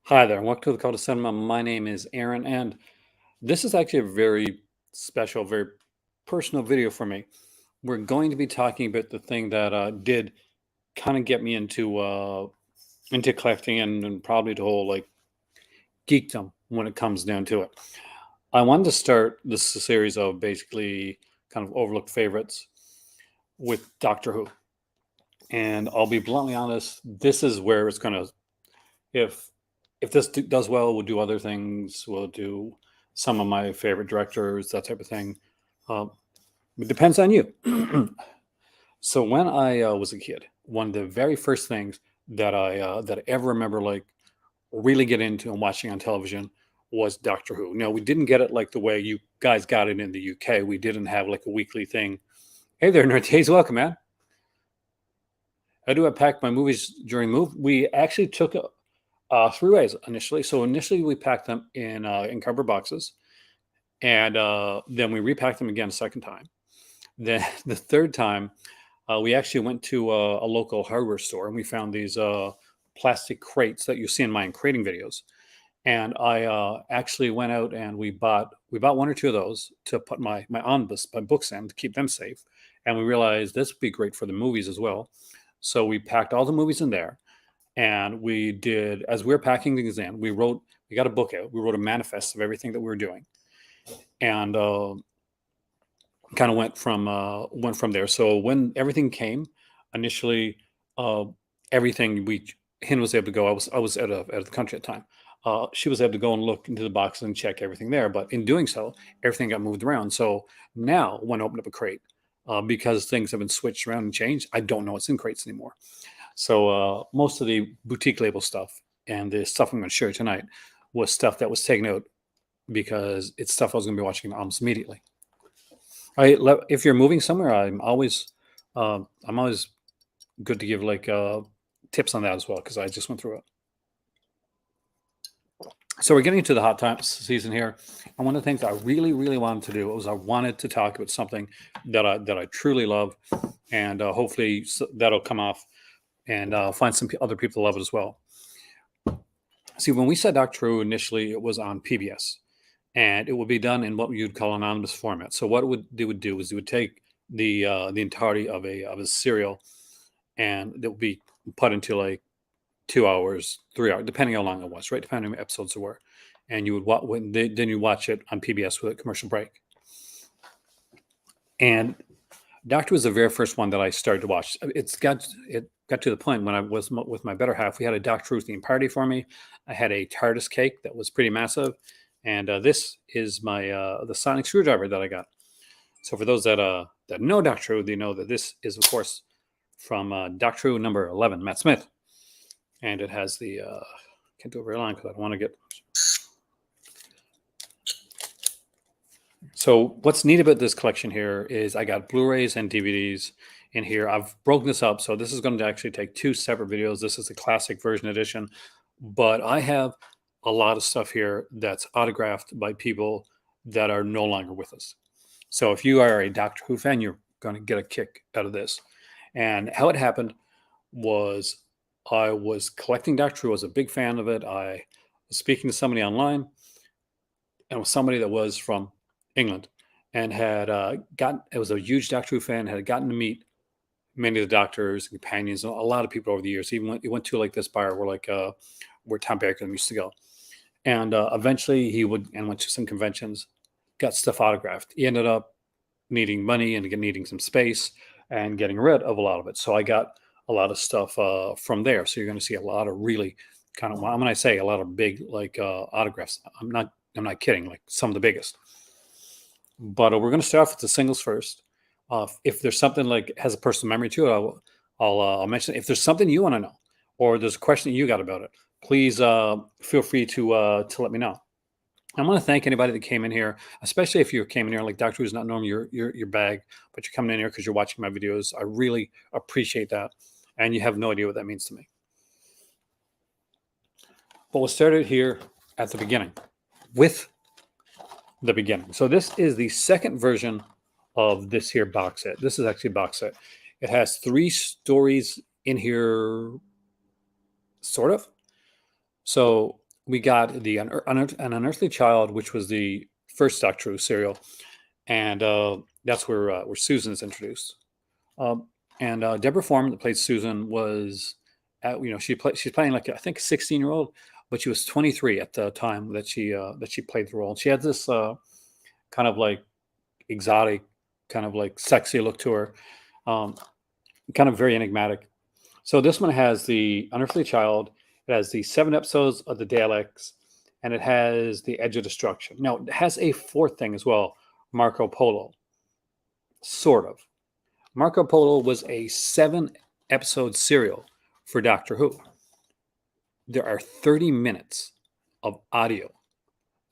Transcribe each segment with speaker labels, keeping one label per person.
Speaker 1: Hi there, and welcome to the Call to Cinema. My name is Aaron, and this is actually a very special, very personal video for me. We're going to be talking about the thing that did kind of get me into collecting and probably the whole like geekdom when it comes down to it. I wanted to start this series of basically kind of overlooked favorites with Doctor Who, and I'll be bluntly honest. This is where it's going to if if this does well, we'll do other things. We'll do some of my favorite directors, that type of thing. Uh, it depends on you. So when I was a kid, one of the very first things that I ever remember like really get into and watching on television was Doctor Who. Now we didn't get it like the way you guys got it in the UK. We didn't have like a weekly thing. Hey there, Nerds. Welcome, man. How do I pack my movies during move? We actually took three ways initially. So initially we packed them in cardboard boxes, and then we repacked them again a second time. Then the third time, we actually went to a local hardware store and we found these plastic crates that you see in my crating videos. And I actually went out and we bought one or two of those to put my omnibus, my books in to keep them safe. And we realized this would be great for the movies as well. So we packed all the movies in there, and we did as we were packing things in. We got a book out. We wrote a manifest of everything that we were doing, and kind of went from there. So when everything came, initially, uh, everything we Hin was able to go. I was out of the country at the time. She was able to go and look into the boxes and check everything there. But in doing so, everything got moved around. So now, when I open up a crate, because things have been switched around and changed, I don't know what's in crates anymore. So most of the boutique label stuff and the stuff I'm going to share tonight was stuff that was taken out because it's stuff I was going to be watching almost immediately. If you're moving somewhere, I'm always good to give like tips on that as well because I just went through it. So we're getting into the hot times season here, and one of the things I really, really wanted to do was I wanted to talk about something that I truly love, and hopefully that'll come off and find some other people to love it as well. See, when we said Doctor Who initially, it was on PBS, and it would be done in what you'd call an omnibus format. So what they would do is they would take the entirety of a serial, and it would be put into like 2 hours, 3 hours, depending how long it was, right? Depending on how many episodes there were, and you would then you watch it on PBS with a commercial break. And Doctor was the very first one that I started to watch. It got to the point when I was with my better half. We had a Doctor Who theme party for me. I had a TARDIS cake that was pretty massive, and this is my the sonic screwdriver that I got. So for those that know Doctor Who, they know that this is of course from Doctor Who number 11, Matt Smith, and it has the can't do it very long because I don't want to get. So what's neat about this collection here is I got Blu-rays and DVDs in here. I've broken this up, so this is going to actually take two separate videos. This is the classic version edition, but I have a lot of stuff here that's autographed by people that are no longer with us. So if you are a Doctor Who fan, you're going to get a kick out of this. And how it happened was I was collecting Doctor Who. I was a big fan of it. I was speaking to somebody online, and it was somebody that was from England and had it was a huge Doctor Who fan, had gotten to meet many of the doctors and companions, a lot of people over the years. He went to like this bar where Tom Baker used to go. And eventually he went to some conventions, got stuff autographed. He ended up needing money and needing some space and getting rid of a lot of it. So I got a lot of stuff from there. So you're going to see a lot of really kind of, when I say a lot of big like autographs, I'm not kidding, like some of the biggest. But we're going to start off with the singles first. If there's something like has a personal memory to it, I'll mention it. If there's something you want to know, or there's a question that you got about it, please feel free to let me know. I want to thank anybody that came in here, especially if you came in here like Doctor Who's not normally your bag, but you're coming in here because you're watching my videos. I really appreciate that, and you have no idea what that means to me. But we'll start it here at the beginning with the beginning. So this is the second version of this here box set. This is actually a box set. It has 3 stories in here, sort of. So we got the An Unearthly Child, which was the first Doctor Who serial, and that's where Susan is introduced. And Deborah Foreman, that played Susan, was she's playing like, I think, a 16-year-old, but she was 23 at the time that she played the role. And she had this kind of like exotic, kind of like sexy look to her, kind of very enigmatic. So this one has the Unearthly Child. It has the 7 episodes of the Daleks, and it has the Edge of Destruction. Now it has a fourth thing as well, Marco Polo. Sort of. Marco Polo was a 7-episode serial for Doctor Who. There are 30 minutes of audio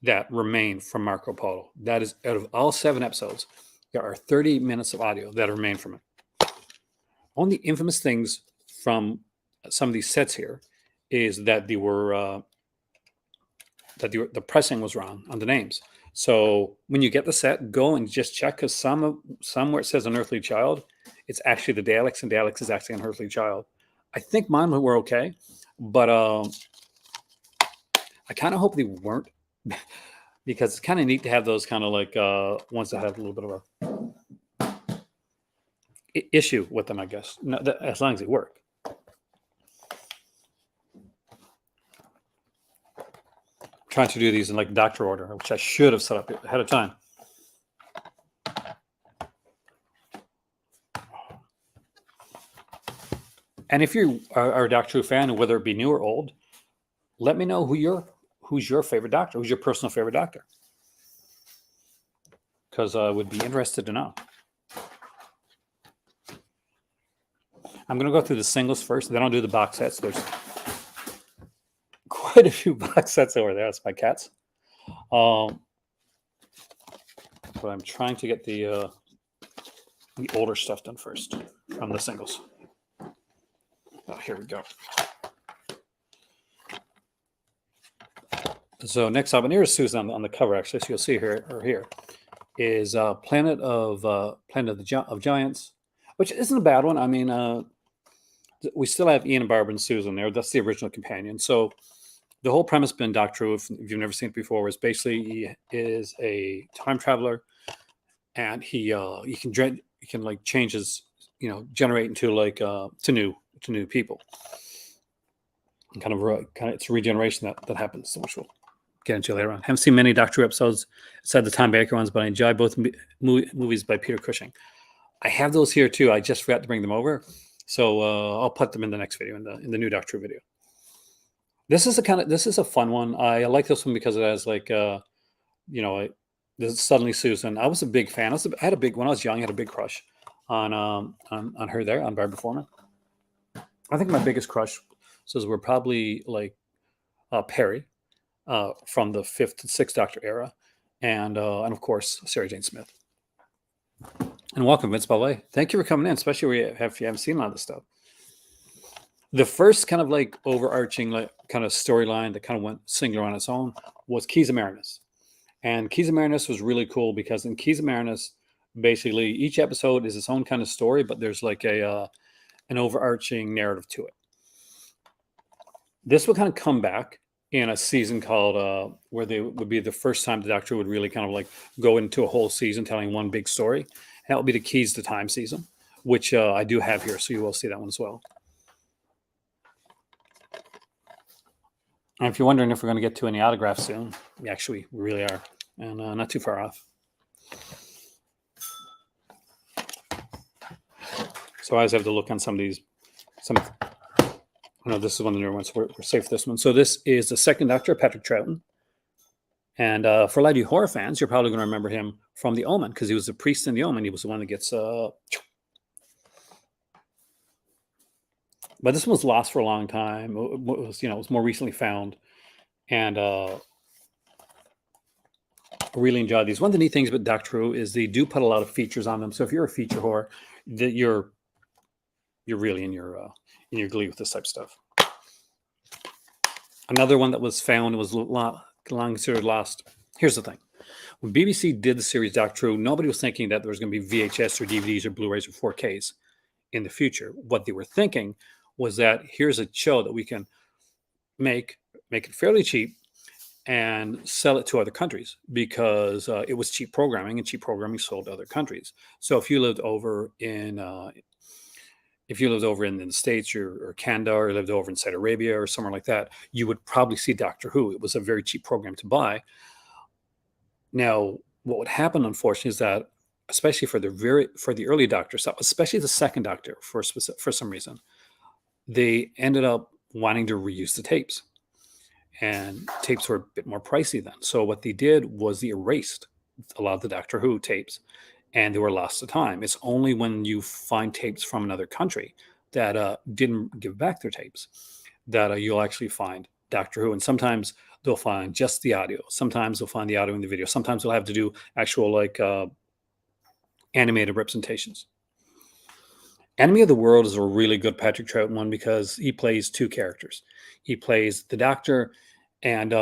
Speaker 1: that remain from Marco Polo. That is, out of all 7 episodes, there are 30 minutes of audio that remain from it. One of the infamous things from some of these sets here is that the pressing was wrong on the names. So when you get the set, go and just check, because somewhere it says Unearthly Child, it's actually the Daleks, and Daleks is actually Unearthly Child. I think mine were okay, but I kind of hope they weren't, because it's kind of neat to have those kind of like ones that have a little bit of a issue with them, I guess. No, as long as they work. Trying to do these in like doctor order, which I should have set up ahead of time. And if you are a Doctor Who fan, whether it be new or old, let me know who's your favorite Doctor, who's your personal favorite Doctor, because I would be interested to know. I'm going to go through the singles first, then I'll do the box sets. There's quite a few box sets over there. That's my cats. But I'm trying to get the older stuff done first from the singles. Oh, here we go. So next up, and here's Susan on the cover, actually. So you'll see here is Planet of Giants, which isn't a bad one. I mean, we still have Ian, Barbara, and Susan there. That's the original companion. So the whole premise been Doctor Who, if you've never seen it before, is basically he is a time traveler, and he can like change his, generate into like to new people, and kind of it's a regeneration that happens, which we'll get into later on. Haven't seen many Doctor Who episodes aside the Tom Baker ones, but I enjoy both movies by Peter Cushing. I have those here too. I just forgot to bring them over, so I'll put them in the next video, in the new Doctor Who video. This is a fun one. I like this one because it has like this is Suddenly Susan. I was a big fan. When I was young, I had a big crush on her there, on Barbara Foreman. I think my biggest crush were probably like Perry from the 5th to 6th Doctor era, and of course Sarah Jane Smith. And welcome, Vince Ballet. Thank you for coming in, especially if you haven't seen a lot of this stuff. The first kind of like overarching like kind of storyline that kind of went singular on its own was Keys of Marinus. And Keys of Marinus was really cool because in Keys of Marinus, basically each episode is its own kind of story, but there's like an overarching narrative to it. This would kind of come back in a season called where they would be the first time the Doctor would really kind of like go into a whole season telling one big story. And that would be the Keys to Time season, which I do have here, so you will see that one as well. And if you're wondering if we're going to get to any autographs soon, we really are, and not too far off. So I always have to look on some of these. This is one of the newer ones. We're safe with this one. So this is the second Doctor, Patrick Troughton. And for a lot of you horror fans, you're probably going to remember him from The Omen, because he was the priest in The Omen. He was the one that gets... But this one was lost for a long time. It was more recently found. And I really enjoyed these. One of the neat things about Doctor Who is they do put a lot of features on them. So if you're a feature whore, you're really in your glee with this type of stuff. Another one that was found was long considered lost. Here's the thing. When BBC did the series Doctor Who, nobody was thinking that there was going to be VHS or DVDs or Blu-rays or 4Ks in the future. What they were thinking was that here's a show that we can make it fairly cheap, and sell it to other countries because it was cheap programming, and cheap programming sold to other countries. So if you lived over in the States, or Canada, or lived over in Saudi Arabia or somewhere like that, you would probably see Doctor Who. It was a very cheap program to buy. Now, what would happen, unfortunately, is that especially for the early Doctors, especially the second Doctor, for some reason, they ended up wanting to reuse the tapes, and tapes were a bit more pricey then. So what they did was they erased a lot of the Doctor Who tapes, and they were lost to time. It's only when you find tapes from another country that didn't give back their tapes that you'll actually find Doctor Who. And sometimes they'll find just the audio. Sometimes they'll find the audio in the video. Sometimes they'll have to do actual animated representations. Enemy of the World is a really good Patrick Troughton one because he plays two characters. He plays the Doctor and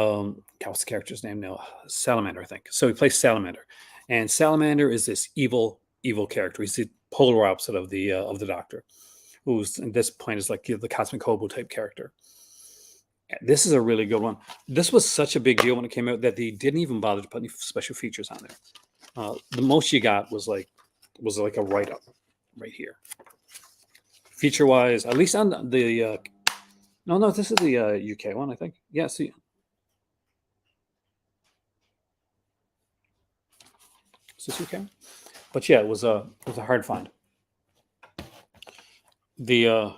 Speaker 1: what's the character's name now? Salamander, I think. So he plays Salamander, and Salamander is this evil character. He's the polar opposite of the Doctor, who's at this point is like the Cosmic Hobo type character. This is a really good one. This was such a big deal when it came out that they didn't even bother to put any special features on there. The most you got was like a write-up right here. Feature-wise, at least on the no, this is the UK one, I think. Yeah, see, is this UK? But yeah, it was a hard find. The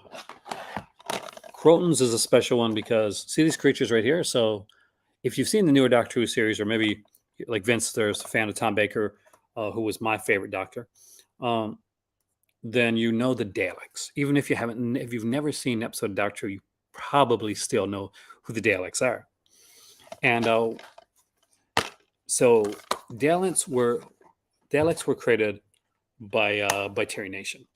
Speaker 1: Crotons is a special one because see these creatures right here. So if you've seen the newer Doctor Who series, or maybe like Vince, there's a fan of Tom Baker, who was my favorite Doctor. Then you know the Daleks. Even if you've never seen an episode of Doctor Who, you probably still know who the Daleks are. And so Daleks were created by Terry Nation,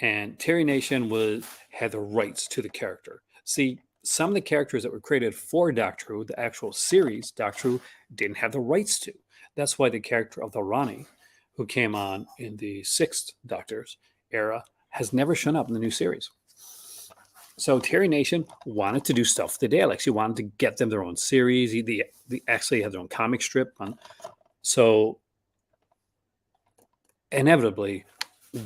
Speaker 1: and Terry Nation had the rights to the character. See, some of the characters that were created for Doctor Who, the actual series Doctor Who, didn't have the rights to. That's why the character of the Ronnie, who came on in the sixth Doctor's era, has never shown up in the new series. So Terry Nation wanted to do stuff with the Daleks. He wanted to get them their own series. They actually had their own comic strip. So inevitably,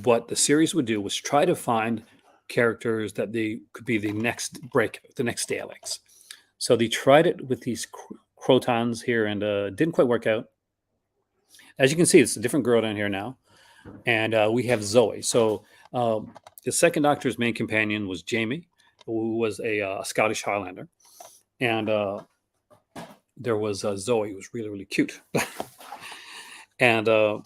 Speaker 1: what the series would do was try to find characters that they could be the next Daleks. So they tried it with these Crotons here, and didn't quite work out. As you can see, it's a different girl down here now. And we have Zoe. So the second Doctor's main companion was Jamie, who was a Scottish Highlander. And there was Zoe, who was really, really cute. And the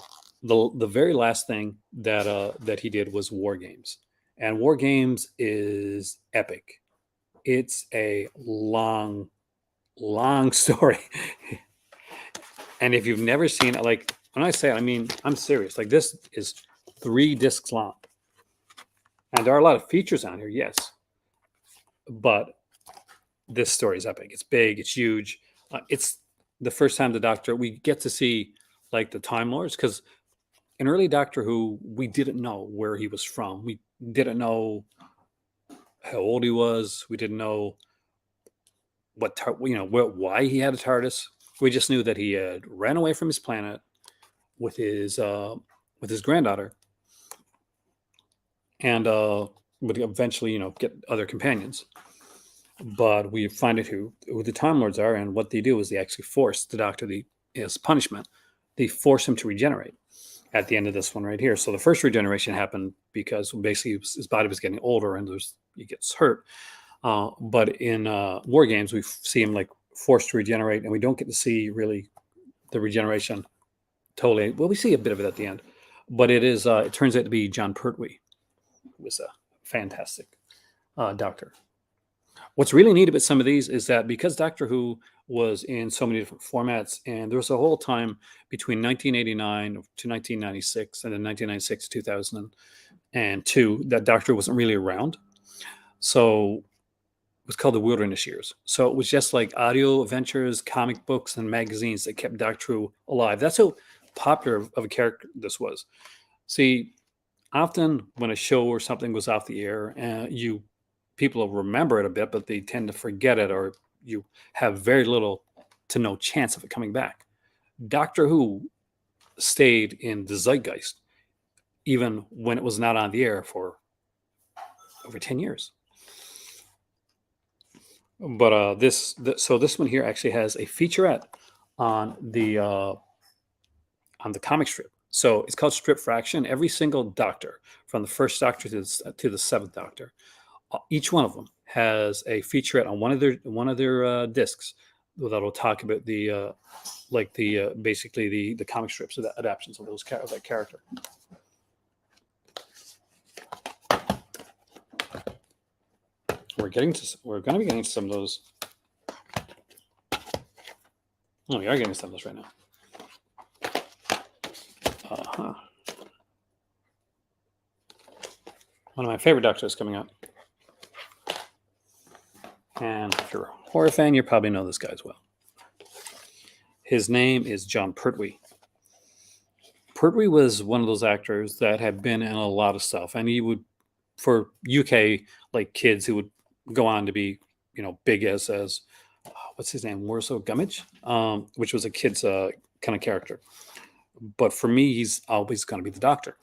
Speaker 1: very last thing that he did was War Games. And War Games is epic. It's a long story. And if you've never seen it, like when I say it, I mean, I'm serious. Like this is 3 discs long. And there are a lot of features on here, yes. But this story is epic. It's big, it's huge. It's the first time we get to see like the Time Lords, because in early Doctor Who, we didn't know where he was from. We didn't know how old he was. We didn't know why he had a TARDIS. We just knew that he had ran away from his planet with his granddaughter, and would eventually, get other companions. But we find out who the Time Lords are, and what they do is they actually force the Doctor, as punishment, they force him to regenerate at the end of this one right here. So the first regeneration happened because basically his body was getting older and he gets hurt. But in War Games, we see him like forced to regenerate, and we don't get to see really the regeneration totally. Well, we see a bit of it at the end, but it turns out to be Jon Pertwee, who was a fantastic Doctor. What's really neat about some of these is that because Doctor Who was in so many different formats, and there was a whole time between 1989 to 1996, and then 1996 to 2002 that Doctor wasn't really around. So it was called the Wilderness Years. So it was just like audio adventures, comic books, and magazines that kept Doctor Who alive. That's how popular of a character this was. See, often when a show or something goes off the air, people will remember it a bit, but they tend to forget it, or you have very little to no chance of it coming back. Doctor Who stayed in the zeitgeist even when it was not on the air for over 10 years. But so this one here actually has a featurette on the comic strip. So it's called Strip Fraction. Every single Doctor, from the first Doctor to the seventh Doctor, each one of them has a featurette on one of their discs that will talk about the basically the comic strips or the adaptations of that character. We're going to be getting to some of those. Oh, we are getting some of those right now. One of my favorite Doctors coming up. And if you're a horror fan, you probably know this guy as well. His name is Jon Pertwee. Pertwee was one of those actors that had been in a lot of stuff, and he would, for UK like kids, who would go on to be, big as what's his name, Warsaw Gummidge, which was a kid's kind of character. But for me, he's always going to be the Doctor.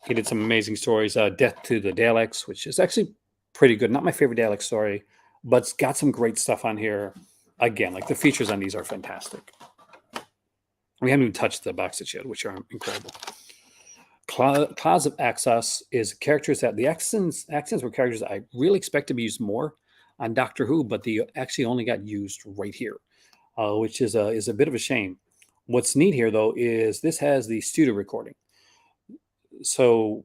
Speaker 1: He did some amazing stories. Death to the Daleks, which is actually pretty good. Not my favorite Dalek story, but it's got some great stuff on here. Again, like the features on these are fantastic. We haven't even touched the box set yet, which are incredible. Clouds of Axos is characters that the accents were characters that I really expect to be used more on Doctor Who, but they actually only got used right here, which is a bit of a shame. What's neat here, though, is this has the studio recording. So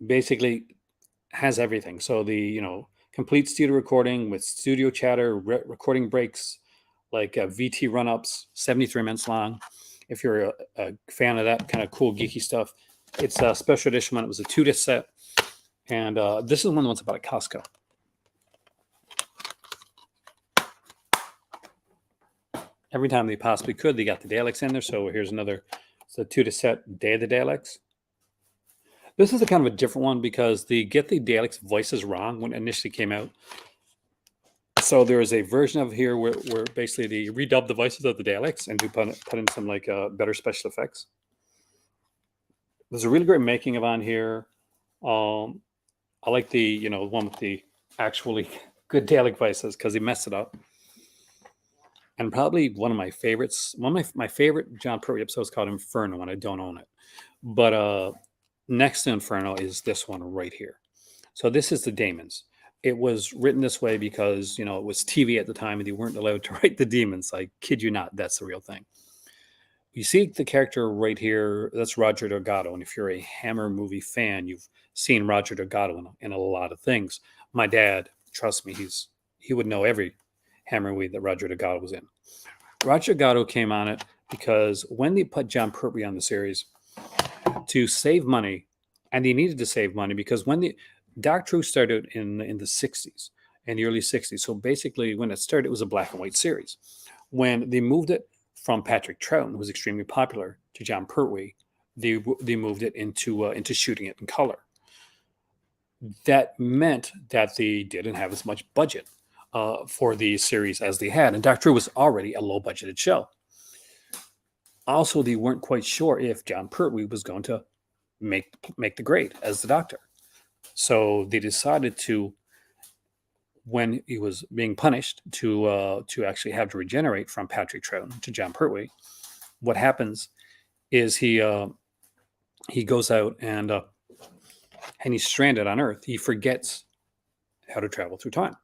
Speaker 1: basically has everything. So the, complete studio recording with studio chatter, recording breaks, like VT run-ups, 73 minutes long. If you're a fan of that kind of cool geeky stuff, it's a special edition one. It was a 2-disc set. And this is one of the ones about at Costco. Every time they possibly could, they got the Daleks in there. So here's another. It's a 2-disc set, Day of the Daleks. This is a kind of a different one because they get the Daleks' voices wrong when it initially came out. So there is a version of here where basically they redub the voices of the Daleks and do put in some better special effects. There's a really great making of on here. I like the one with the actually good Dalek voices because he messed it up. And probably one of my favorites, one of my favorite Jon Pertwee episodes called Inferno, and I don't own it. But next to Inferno is this one right here. So this is the Daemons. It was written this way because, it was TV at the time and they weren't allowed to write the demons. I kid you not, that's the real thing. You see the character right here, that's Roger Delgado. And if you're a Hammer movie fan, you've seen Roger Delgado in a lot of things. My dad, trust me, he would know every Hammer movie that Roger Delgado was in. Roger Delgado came on it because when they put Jon Pertwee on the series, to save money, and he needed to save money because when the Doctor Who started in the 60s, in the early 60s, so basically when it started, it was a black and white series. When they moved it from Patrick Troughton, who was extremely popular, to Jon Pertwee, they moved it into shooting it in color. That meant that they didn't have as much budget for the series as they had, and Doctor Who was already a low-budgeted show. Also, they weren't quite sure if Jon Pertwee was going to make the grade as the Doctor. So they decided to, when he was being punished, to actually have to regenerate from Patrick Troughton to Jon Pertwee. What happens is he goes out and he's stranded on Earth. He forgets how to travel through time.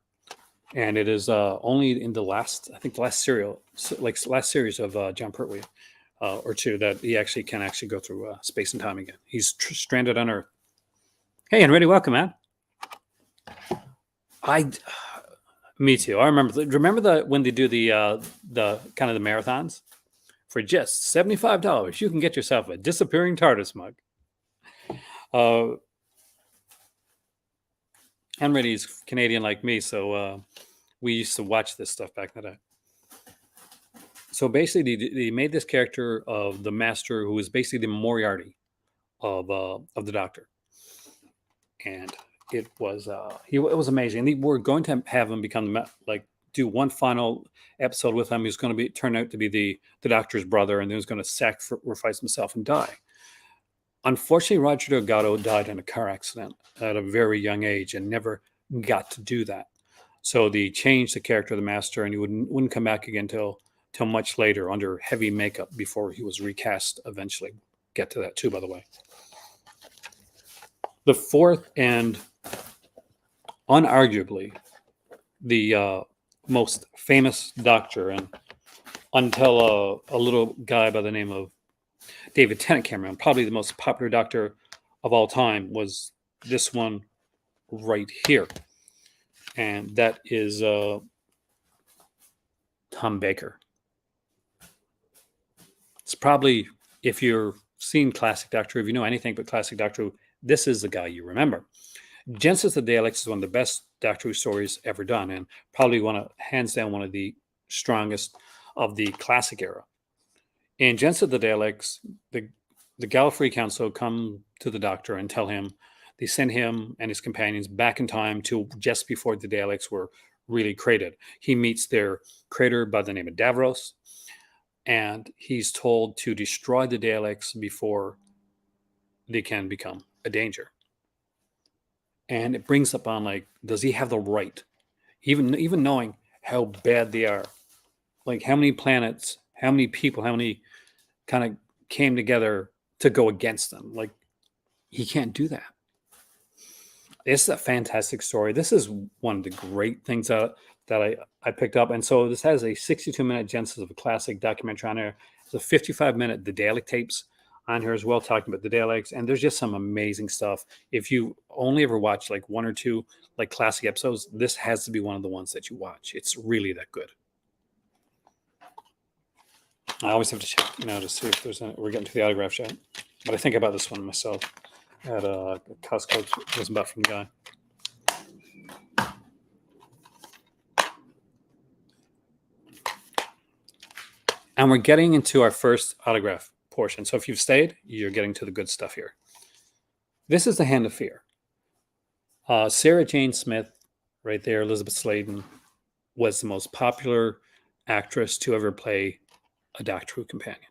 Speaker 1: And it is only in the last series of Jon Pertwee, or two, that he can go through space and time again. He's stranded on Earth. Hey, Henry, welcome, man. Me too. I remember when they do the kind of the marathons for just $75. You can get yourself a disappearing TARDIS mug. Henry's Canadian like me, so we used to watch this stuff back in the day. So basically, they made this character of the Master, who was basically the Moriarty of the Doctor, and it was amazing. And they were going to have him become do one final episode with him. He was going to turn out to be the Doctor's brother, and he was going to sacrifice himself and die. Unfortunately, Roger Delgado died in a car accident at a very young age and never got to do that. So they changed the character of the Master, and he wouldn't come back again till much later under heavy makeup before he was recast eventually. Get to that too, by the way. The fourth and unarguably the most famous Doctor, and until a little guy by the name of David Tennant came around, probably the most popular Doctor of all time was this one right here. And that is Tom Baker. It's probably, if you're seen Classic Doctor, if you know anything but Classic Doctor Who, this is the guy you remember. Genesis of the Daleks is one of the best Doctor Who stories ever done, and probably hands down, one of the strongest of the classic era. In Genesis of the Daleks, the Gallifrey Council come to the Doctor and tell him, they send him and his companions back in time to just before the Daleks were really created. He meets their creator by the name of Davros, and he's told to destroy the Daleks before they can become a danger. And it brings up on, like, does he have the right, even knowing how bad they are, like how many planets, how many people, how many kind of came together to go against them? Like, he can't do that. It's a fantastic story. This is one of the great things that I picked up. And so this has a 62-minute Genesis of a classic documentary on here. It's a 55-minute The Dalek tapes on here as well, talking about the Daleks. And there's just some amazing stuff. If you only ever watch like one or two like classic episodes, this has to be one of the ones that you watch. It's really that good. I always have to check, to see if there's we're getting to the autograph shot. But I think about this one myself at Costco. It was about from the guy. And we're getting into our first autograph portion. So if you've stayed, you're getting to the good stuff here. This is The Hand of Fear. Sarah Jane Smith, right there, Elizabeth Sladen, was the most popular actress to ever play a Doctor Who companion,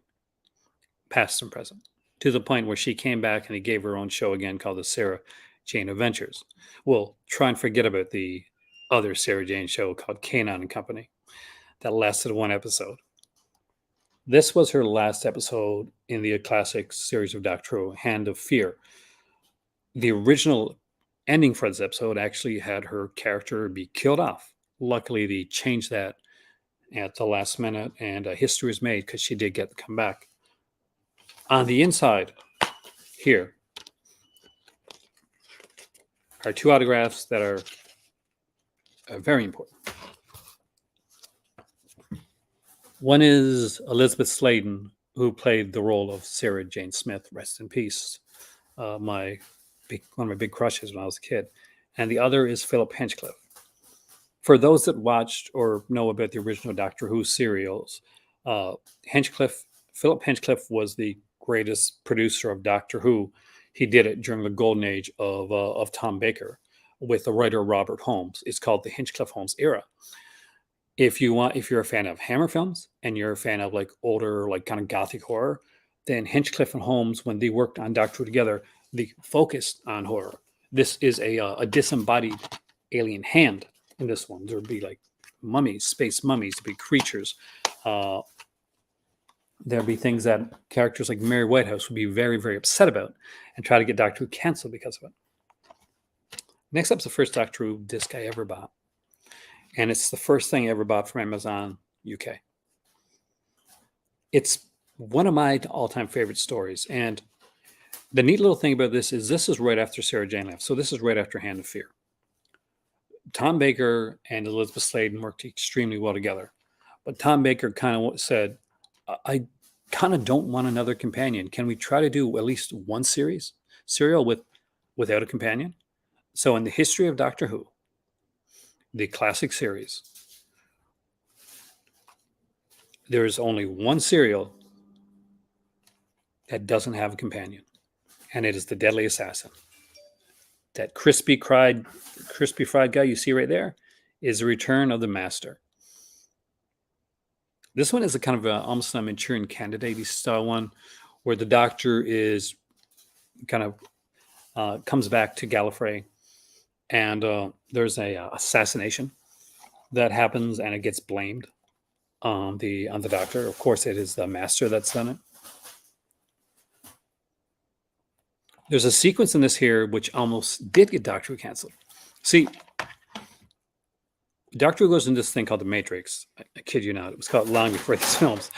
Speaker 1: past and present, to the point where she came back and he gave her own show again called the Sarah Jane Adventures. We'll try and forget about the other Sarah Jane show called Kanan and Company that lasted one episode. This was her last episode in the classic series of Doctor Who, Hand of Fear. The original ending for this episode actually had her character be killed off. Luckily, they changed that at the last minute, and history was made because she did get to come back. On the inside here are two autographs that are very important. One is Elizabeth Sladen, who played the role of Sarah Jane Smith, rest in peace, one of my big crushes when I was a kid. And the other is Philip Hinchcliffe. For those that watched or know about the original Doctor Who serials, Philip Hinchcliffe was the greatest producer of Doctor Who. He did it during the golden age of Tom Baker with the writer Robert Holmes. It's called the Hinchcliffe-Holmes era. If you're a fan of Hammer films and you're a fan of like older, like kind of gothic horror, then Hinchcliffe and Holmes, when they worked on Doctor Who together, they focused on horror. This is a disembodied alien hand in this one. There'd be like mummies, space mummies, there'd be creatures. There'd be things that characters like Mary Whitehouse would be very, very upset about and try to get Doctor Who canceled because of it. Next up's the first Doctor Who disc I ever bought. And it's the first thing I ever bought from Amazon UK. It's one of my all-time favorite stories. And the neat little thing about this is right after Sarah Jane left. So this is right after Hand of Fear. Tom Baker and Elizabeth Sladen worked extremely well together. But Tom Baker kind of said, I kind of don't want another companion. Can we try to do at least one serial without a companion? So in the history of Doctor Who, the classic series, there's only one serial that doesn't have a companion, and it is The Deadly Assassin. That crispy fried guy you see right there is the return of the Master. This one is a kind of almost a Manchurian Candidate style one, where the Doctor is kind of comes back to Gallifrey, and there's a assassination that happens, and it gets blamed on the Doctor. Of course, it is the Master that's done it. There's a sequence in this here which almost did get Doctor Who canceled. See, Doctor Who goes into this thing called the Matrix. I kid you not, it was called long before these films.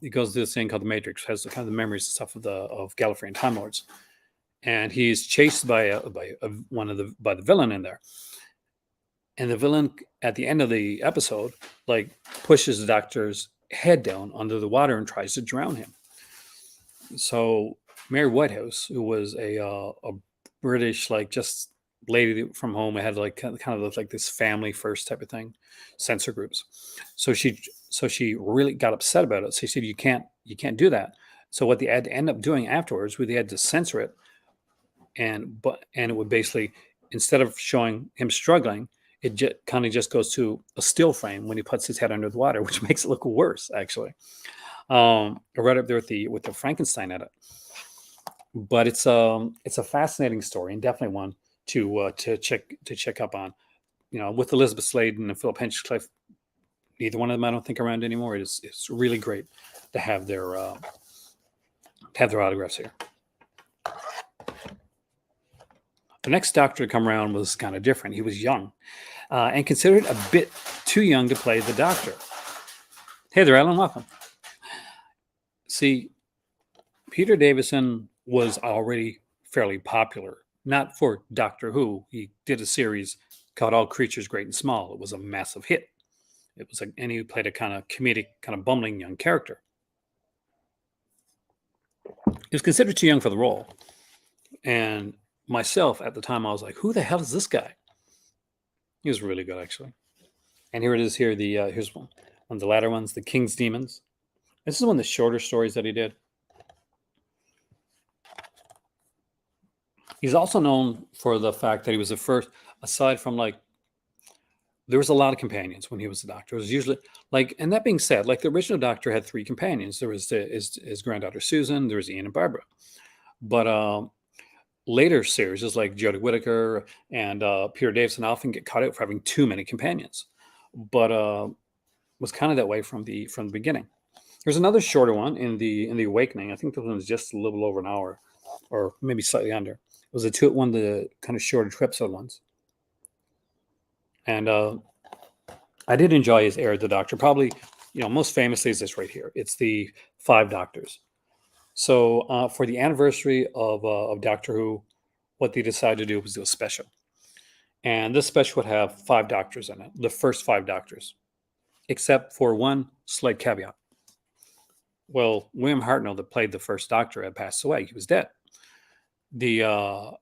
Speaker 1: He goes to this thing called the Matrix, has the kind of the memories and stuff of Gallifreyan Time Lords, and he's chased by the villain in there. And the villain at the end of the episode, like, pushes the Doctor's head down under the water and tries to drown him. So Mary Whitehouse, who was a British, like, just lady from home, had like kind of like this family first type of thing, censor groups. So she really got upset about it. So she said, you can't do that. So what they had to end up doing afterwards, they had to censor it, and it would basically, instead of showing him struggling, it kind of just goes to a still frame when he puts his head under the water, which makes it look worse, actually. Right up there with the Frankenstein edit. But it's a fascinating story, and definitely one to check up on. You know, with Elizabeth Sladen and Philip Hinchcliffe, neither one of them I don't think around anymore. It's really great to have their autographs here. The next Doctor to come around was kind of different. He was young and considered a bit too young to play the Doctor. Hey there, Alan. Welcome. See, Peter Davison was already fairly popular, not for Doctor Who. He did a series called All Creatures Great and Small. It was a massive hit. And he played a kind of comedic, kind of bumbling young character. He was considered too young for the role. And myself at the time, I was like, who the hell is this guy? He was really good, actually. And here it is here. Here's one of the latter ones, The King's Demons. This is one of the shorter stories that he did. He's also known for the fact that he was the first, aside from, like, there was a lot of companions when he was the Doctor. It was usually, like, and that being said, like, the original Doctor had 3 companions. There was his granddaughter Susan, there was Ian and Barbara. But later series, like Jodie Whittaker and Peter Davison, often get caught out for having too many companions. But was kind of that way from the beginning. There's another shorter one in the Awakening. I think this one was just a little over an hour, or maybe slightly under. It was one of the kind of shorter 2-episode ones. And I did enjoy his Heir of the Doctor. Probably, most famously is this right here. It's the 5 Doctors. So for the anniversary of Doctor Who, what they decided to do was do a special. And this special would have 5 Doctors in it, the first 5 Doctors, except for one slight caveat. Well, William Hartnell, that played the first Doctor, had passed away. He was dead. The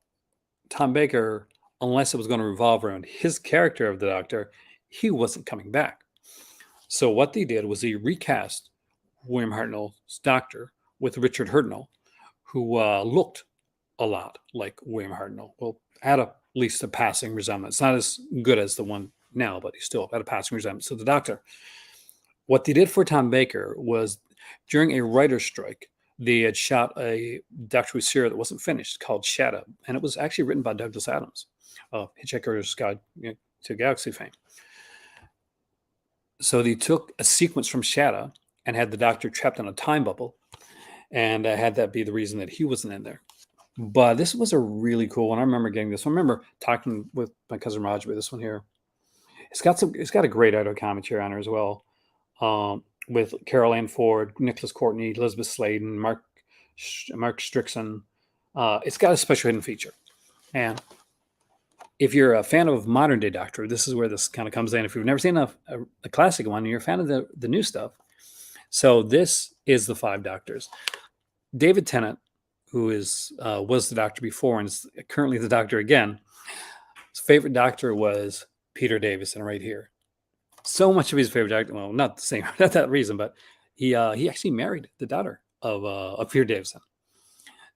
Speaker 1: Tom Baker, unless it was going to revolve around his character of the Doctor, he wasn't coming back. So what they did was they recast William Hartnell's Doctor with Richard Hurtnell, who looked a lot like William Hartnell. Well, had at least a passing resemblance. Not as good as the one now, but he still had a passing resemblance to the Doctor. What they did for Tom Baker was, during a writer's strike, they had shot a Doctor Who series that wasn't finished called Shadow, and it was actually written by Douglas Adams of Hitchhiker's Guide to Galaxy fame. So they took a sequence from Shadow and had the Doctor trapped in a time bubble, and had that be the reason that he wasn't in there. But this was a really cool one. I remember getting this one. I remember talking with my cousin Roger about this one here. It's got a great audio commentary on it as well. With Carol Ann Ford, Nicholas Courtney, Elizabeth Sladen, Mark Strickson. It's got a special hidden feature. And if you're a fan of modern day Doctor, this is where this kind of comes in. If you've never seen a classic one and you're a fan of the new stuff. So this is the 5 Doctors. David Tennant, who was the Doctor before and is currently the Doctor again, his favorite Doctor was Peter Davison right here. So much of his favorite Doctor, well, not the same, not that reason, but he actually married the daughter of Peter Davison.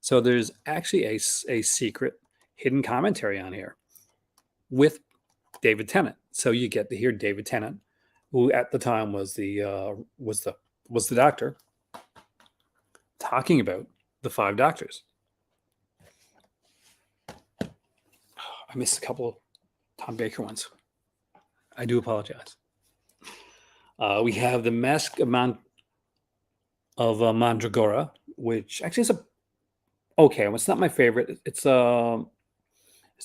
Speaker 1: So there's actually a secret hidden commentary on here with David Tennant. So you get to hear David Tennant who at the time was the doctor, talking about the five doctors. I missed a couple Tom Baker ones. I do apologize. We have the Mask of Mandragora, which actually is okay. Well, it's not my favorite. It's done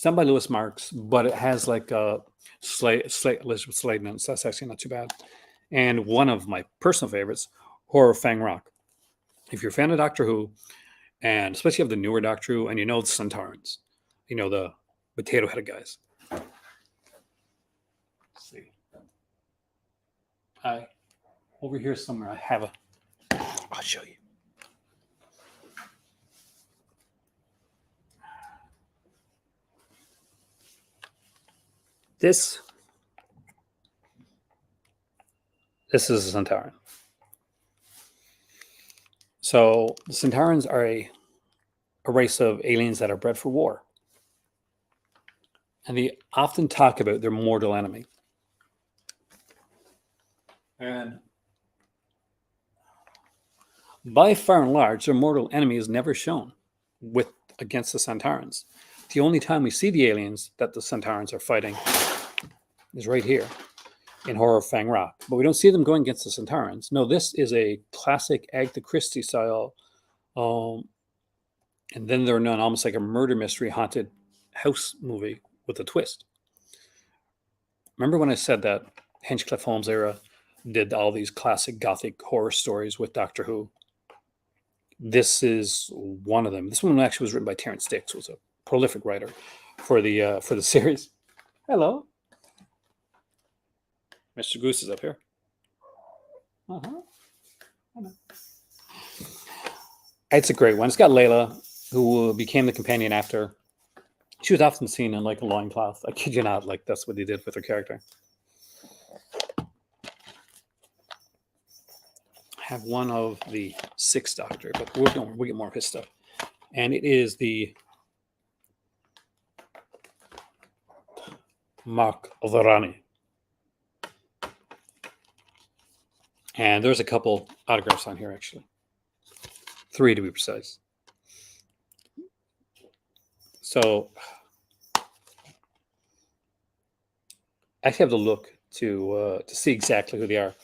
Speaker 1: by Lewis Marks, but it has like Elizabeth Sladen in it, so that's actually not too bad. And one of my personal favorites, Horror of Fang Rock. If you're a fan of Doctor Who, and especially of the newer Doctor Who, and you know the Centaurans, you know the potato-headed guys. Let's see. Over here somewhere, I have I'll show you. This is a Centauran. So the Centaurans are a race of aliens that are bred for war. And they often talk about their mortal enemy. And by far and large, their mortal enemy is never shown against the Centaurans. The only time we see the aliens that the Centaurans are fighting is right here in Horror of Fang Rock. But we don't see them going against the Centaurans. No, this is a classic Agatha Christie style, and then they're known almost like a murder mystery haunted house movie with a twist. Remember when I said that Hinchcliffe Holmes era did all these classic Gothic horror stories with Doctor Who? This is one of them. This one actually was written by Terrence Dicks, who was a prolific writer for the series. Hello. Mr. Goose is up here. It's a great one. It's got Layla, who became the companion after. She was often seen in like a loincloth. I kid you not, like that's what they did with her character. I have one of the Sixth Doctor, but we'll get more of his stuff. And it is the Mark of the Rani. And there's a couple autographs on here, actually. 3 to be precise. So I actually have to look to see exactly who they are.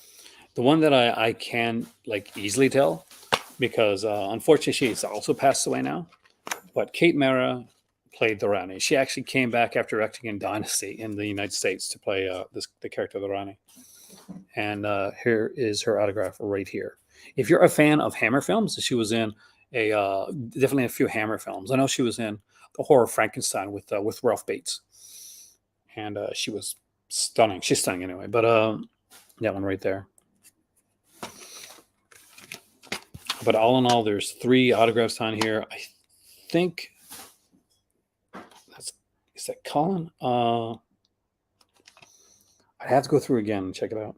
Speaker 1: The one that I can like easily tell, because unfortunately she's also passed away now, but Kate Mara played the Rani. She actually came back after acting in Dynasty in the United States to play the character of the Rani. And here is her autograph right here. If you're a fan of Hammer films, she was in definitely a few Hammer films. I know she was in The Horror of Frankenstein with Ralph Bates, and she was stunning. She's stunning anyway. But that one right there. But all in all, there's 3 autographs on here. I think is that Colin? I'd have to go through again and check it out.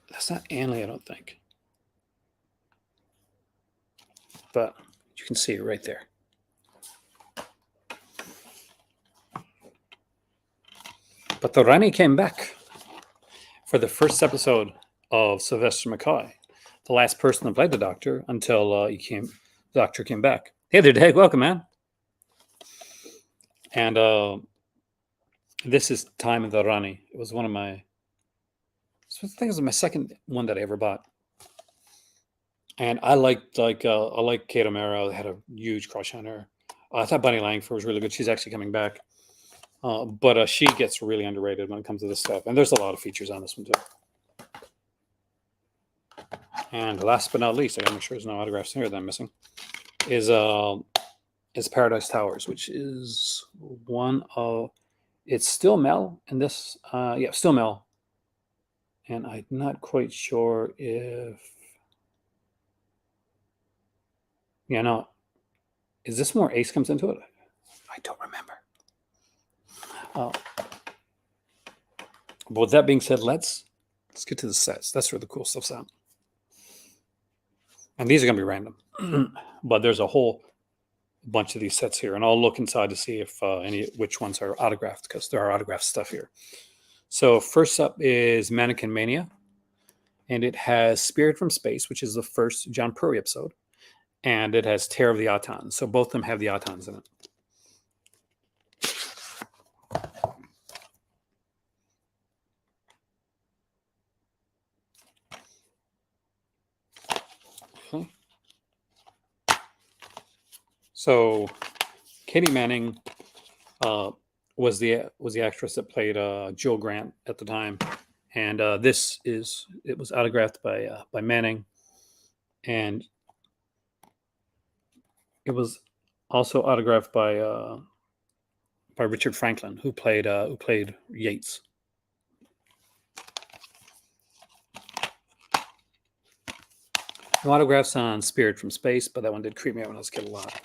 Speaker 1: That's not Anley, I don't think. But you can see it right there. But the Rani came back for the first episode of Sylvester McCoy, the last person that played the Doctor until the Doctor came back. Hey there, Dave. Welcome, man. And this is Time of the Rani. It was one of my, I think it was my second one that I ever bought. And I liked Kate O'Mara. I had a huge crush on her. I thought Bunny Langford was really good. She's actually coming back. But she gets really underrated when it comes to this stuff. And there's a lot of features on this one, too. And last but not least, I gotta make sure there's no autographs here that I'm missing, is Paradise Towers, which is one of, it's still Mel in this, still Mel. And I'm not quite sure if, is this more Ace comes into it? I don't remember. But with that being said, let's get to the sets. That's where the cool stuff's at. And these are going to be random. But there's a whole a bunch of these sets here, and I'll look inside to see if which ones are autographed, because there are autographed stuff here. So first up is Mannequin Mania, and it has Spirit from Space, which is the first John Pertwee episode, and it has Terror of the Autons. So both of them have the Autons in it. Okay. So Katie Manning was the actress that played Jill Grant at the time, and it was autographed by Manning, and it was also autographed by Richard Franklin, who played Yates. No autographs on Spirit from Space, but that one did creep me out when I was a kid a lot.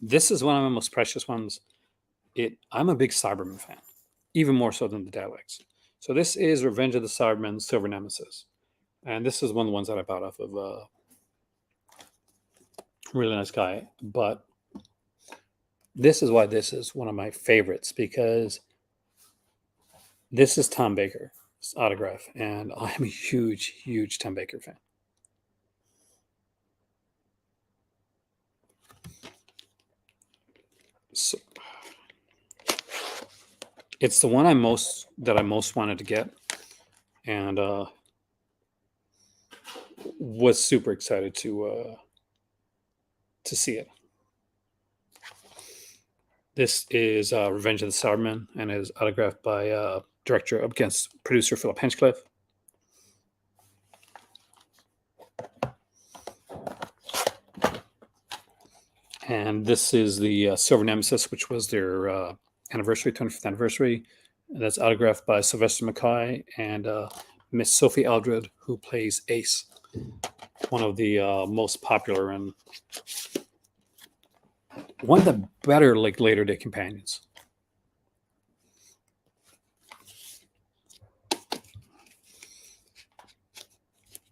Speaker 1: This is one of my most precious ones. I'm a big Cybermen fan, even more so than the Daleks. So this is Revenge of the Cybermen, Silver Nemesis. And this is one of the ones that I bought off of a really nice guy. But this is why this is one of my favorites, because this is Tom Baker's autograph, and I'm a huge, huge Tom Baker fan. So it's the one I most wanted to get, and was super excited to see it. This is Revenge of the Cybermen, and is autographed by producer Philip Hinchcliffe. And this is the Silver Nemesis, which was their 25th anniversary. And that's autographed by Sylvester McCoy and Miss Sophie Aldred, who plays Ace, one of the most popular and one of the better later day companions.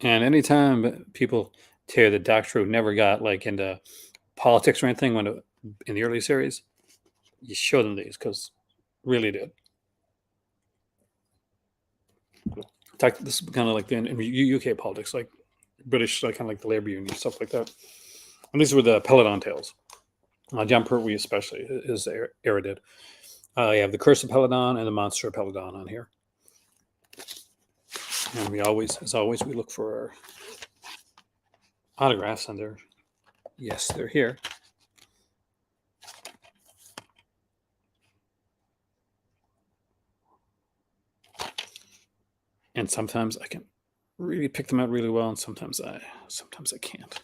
Speaker 1: And anytime people tear the Doctor who never got into politics or anything in the early series, you show them these, because really did. This is kind of like in UK politics, like British, kind of like the Labour Union, stuff like that. And these were the Peladon tales. John Pertwee especially, his era did. You have the Curse of Peladon and the Monster of Peladon on here. And we as always, we look for our autographs, and they're here. And sometimes I can really pick them out really well, and sometimes I can't.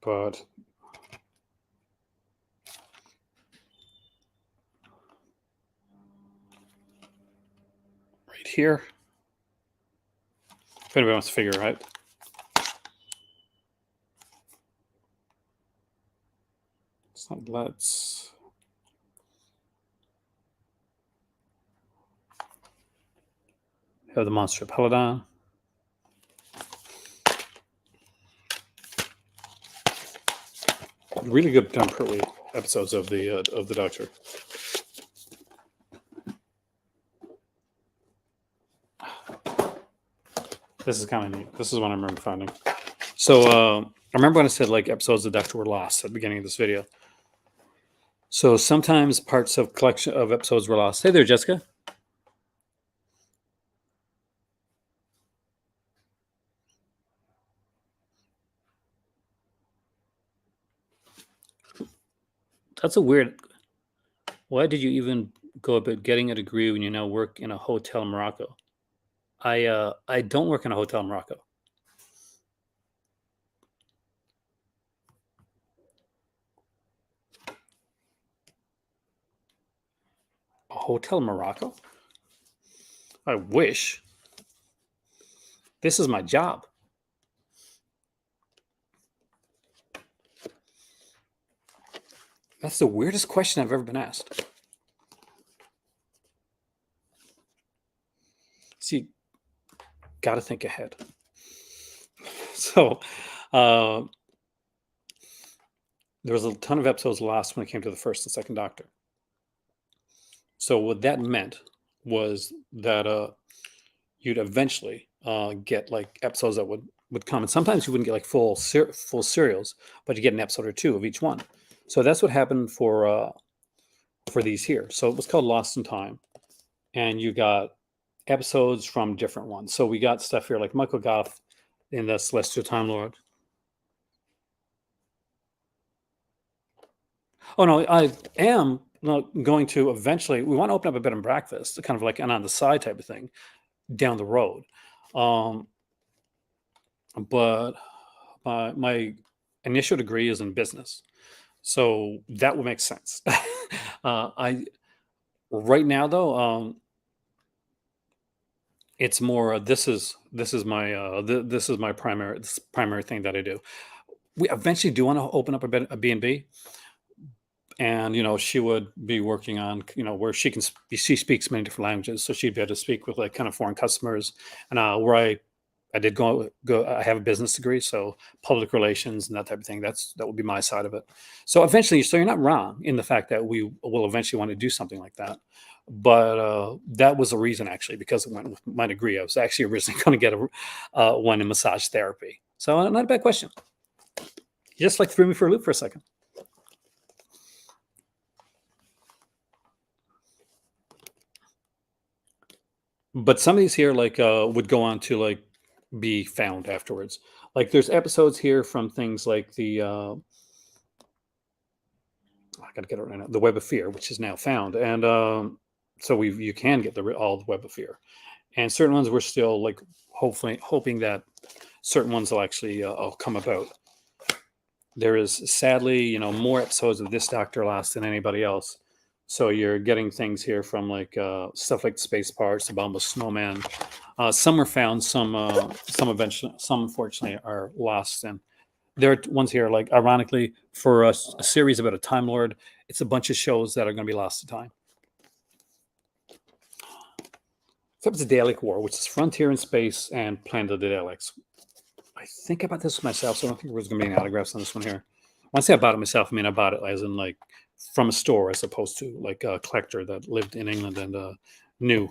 Speaker 1: But right here, if anybody wants to figure it out, let's have the Monster of Peladon. Really good John Pertwee episodes of the Doctor. This is kind of neat. This is one I remember finding. So I remember when I said episodes of the Doctor were lost at the beginning of this video. So sometimes parts of collection of episodes were lost. Hey there, Jessica. That's a weird. Why did you even go about getting a degree when you now work in a hotel in Morocco? I don't work in a hotel in Morocco. A hotel in Morocco? I wish. This is my job. That's the weirdest question I've ever been asked. See, got to think ahead. So, uh, there was a ton of episodes lost when it came to the first and second Doctor. So what that meant was that you'd eventually get like episodes that would come, and sometimes you wouldn't get like full serials, but you get an episode or two of each one. So that's what happened for these here. So it was called Lost in Time, and you got episodes from different ones. So we got stuff here like Michael Goff in the Celestial Time Lord. Oh no, I am going to eventually. We want to open up a bed and breakfast, kind of like an on the side type of thing down the road. Um, but my initial degree is in business, so that would make sense. I right now though, it's more. This is my primary thing that I do. We eventually do want to open up a B&B, and she would be working on where she speaks many different languages, so she'd be able to speak with like kind of foreign customers. And where I did go I have a business degree, so public relations and that type of thing, that would be my side of it. So eventually, so you're not wrong in the fact that we will eventually want to do something like that. But that was the reason, actually, because it went with my degree. I was actually originally going to get one in massage therapy. So not a bad question. You just like threw me for a loop for a second. But some of these here like would go on to like be found afterwards. Like there's episodes here from things like the I gotta get it right now, the Web of Fear, which is now found. And so you can get all the Web of Fear. And certain ones we're still like hopefully hoping that certain ones will actually come about. There is sadly, more episodes of this Doctor Lost than anybody else. So you're getting things here from like stuff like Space Parts, the Boundless Snowman. Some are found, some eventually, some unfortunately are lost. And there are ones here, like ironically, for a series about a Time Lord, it's a bunch of shows that are going to be lost to time. Except it's a Dalek War, which is Frontier in Space and Planet of the Daleks. I think about this myself, so I don't think there's going to be any autographs on this one here. When I say I bought it myself, I mean I bought it as in like from a store, as opposed to like a collector that lived in England and knew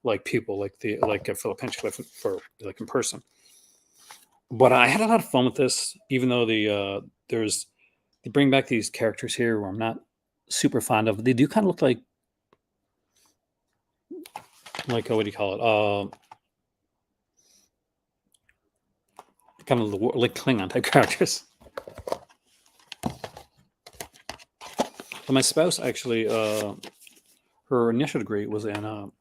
Speaker 1: like people like Philip Hinchcliffe for like in person. But I had a lot of fun with this, even though they bring back these characters here where I'm not super fond of. They do kind of look like what do you call it? Kind of like Klingon type characters. But my spouse actually, her initial degree was in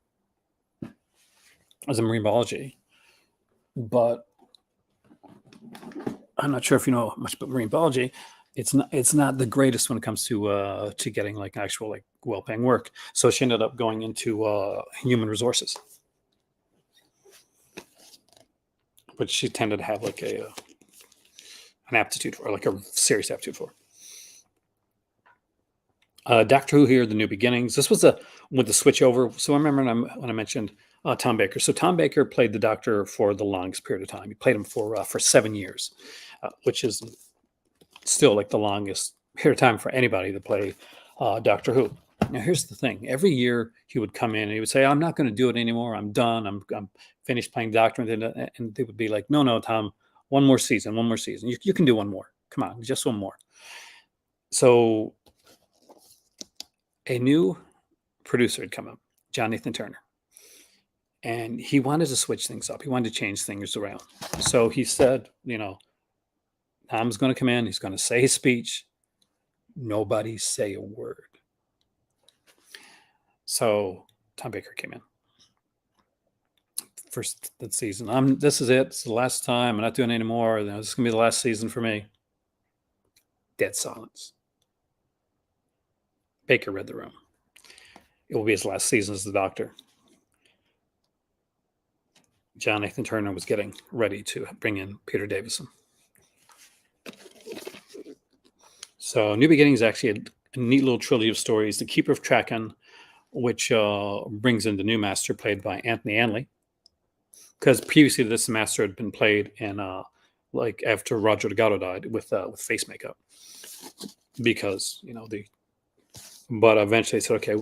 Speaker 1: marine biology, but I'm not sure if you know much about marine biology. It's not the greatest when it comes to getting like actual like well-paying work. So she ended up going into human resources, which she tended to have like an aptitude for, like a serious aptitude for. Doctor Who here, The New Beginnings. This was with the switch over. So I remember when I mentioned Tom Baker. So Tom Baker played the Doctor for the longest period of time. He played him for 7 years, which is still like the longest period of time for anybody to play Doctor Who. Now here's the thing: every year he would come in and he would say, "I'm not going to do it anymore. I'm done. I'm finished playing Doctor." And they would be like, "No, Tom, one more season. You can do one more. Come on, just one more." So a new producer had come up, John Nathan Turner, and he wanted to switch things up. He wanted to change things around. So he said, Tom's going to come in. He's going to say his speech. Nobody say a word. So Tom Baker came in. First that season. This is it. It's the last time. I'm not doing it anymore. This is going to be the last season for me. Dead silence. Baker read the room. It will be his last season as the Doctor. John Nathan Turner was getting ready to bring in Peter Davison. So New Beginnings actually a neat little trilogy of stories. The Keeper of Traken, which brings in the new master played by Anthony Anley, because previously this master had been played in like after Roger Delgado died with face makeup, because but eventually they said, okay,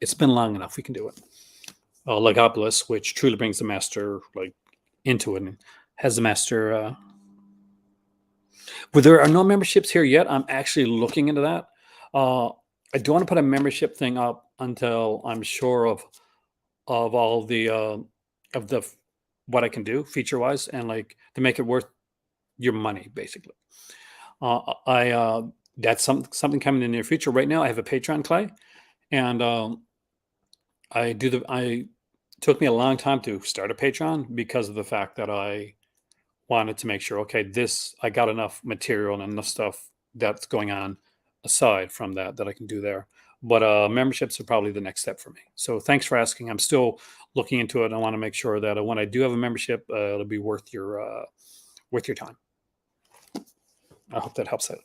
Speaker 1: it's been long enough, we can do it. Legopolis, which truly brings the master like into it and has the master. Well, there are no memberships here yet. I'm actually looking into that. I don't want to put a membership thing up until I'm sure of all the of the what I can do feature wise, and like to make it worth your money, basically. I That's something coming in the near future. Right now, I have a Patreon, Clay, and I took me a long time to start a Patreon because of the fact that I wanted to make sure, okay, I got enough material and enough stuff that's going on aside from that I can do there. But memberships are probably the next step for me. So thanks for asking. I'm still looking into it. I want to make sure that when I do have a membership, it'll be worth your time. I hope that helps out.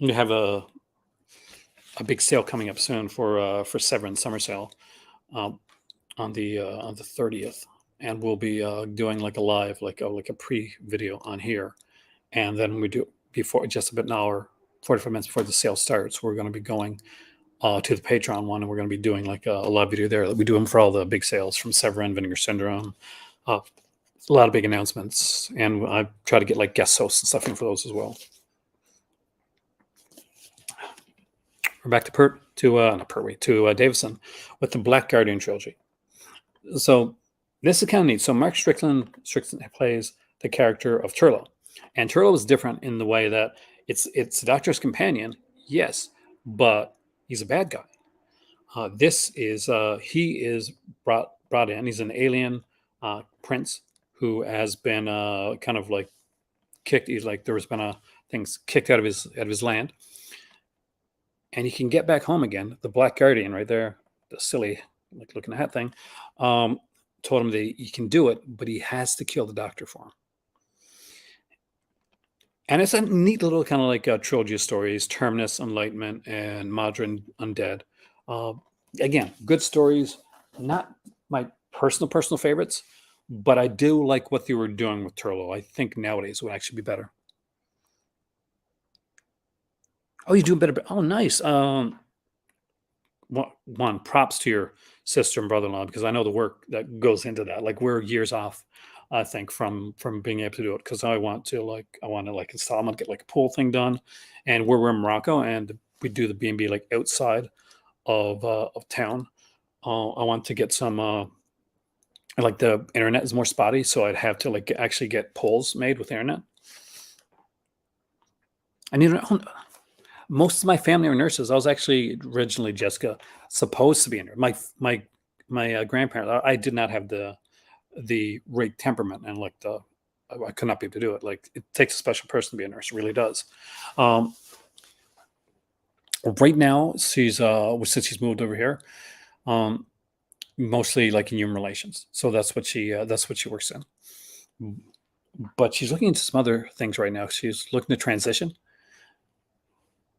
Speaker 1: You have a big sale coming up soon for Severance Summer Sale on the 30th, and we'll be doing like a live, like a pre-video on here, and then we do before just about an hour, 45 minutes before the sale starts. We're going to be going to the Patreon one, and we're going to be doing like a live video there. We do them for all the big sales from Severin, Vinegar Syndrome, a lot of big announcements, and I try to get like guest hosts and stuff in for those as well. We're back to Davison with the Black Guardian trilogy. So this is kind of neat. So Mark Strickland plays the character of Turlough, and Turlough is different in the way that it's the Doctor's companion, yes, but he's a bad guy. He is brought in. He's an alien prince who has been kind of like kicked. He's like there has been things kicked out of his land, and he can get back home again. The Black Guardian, right there, the silly like looking hat thing, told him that he can do it, but he has to kill the Doctor for him. And it's a neat little kind of like a trilogy of stories: Terminus, Enlightenment, and Modern Undead. Again, good stories. Not my personal favorites, but I do like what they were doing with Turlough. I think nowadays would actually be better. Oh, you do better. Oh, nice. One, props to your sister and brother-in-law, because I know the work that goes into that. Like we're years off, I think, from being able to do it, because I want to install. I'm gonna get like a pool thing done, and we're in Morocco, and we do the B&B like outside of town. I want to get some. Like the internet is more spotty, so I'd have to like actually get poles made with internet. I need to. Most of my family are nurses. I was actually originally, Jessica, supposed to be a nurse. My grandparents. I did not have the right temperament, and like I could not be able to do it. Like it takes a special person to be a nurse. It really does. Right now, since she's moved over here, mostly like in human relations. So that's what she works in. But she's looking into some other things right now. She's looking to transition.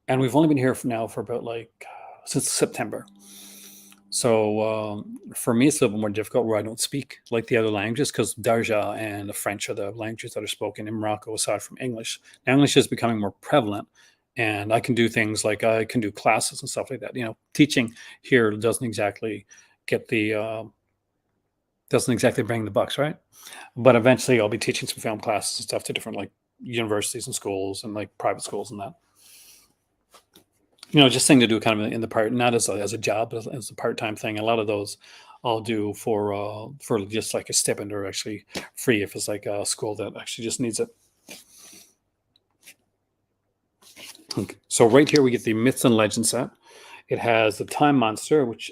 Speaker 1: And we've only been here for about since September. So for me, it's a little bit more difficult where I don't speak like the other languages, because Darja and the French are the languages that are spoken in Morocco aside from English. Now, English is becoming more prevalent, and I can do things like I can do classes and stuff like that. Teaching here doesn't exactly bring the bucks, right? But eventually I'll be teaching some film classes and stuff to different like universities and schools and like private schools and that. Just thing to do kind of in the part, not as a job, but as a part-time thing. A lot of those I'll do for just like a stipend, or actually free if it's like a school that actually just needs it. Okay. So right here we get the Myths and Legends set. It has the Time Monster, which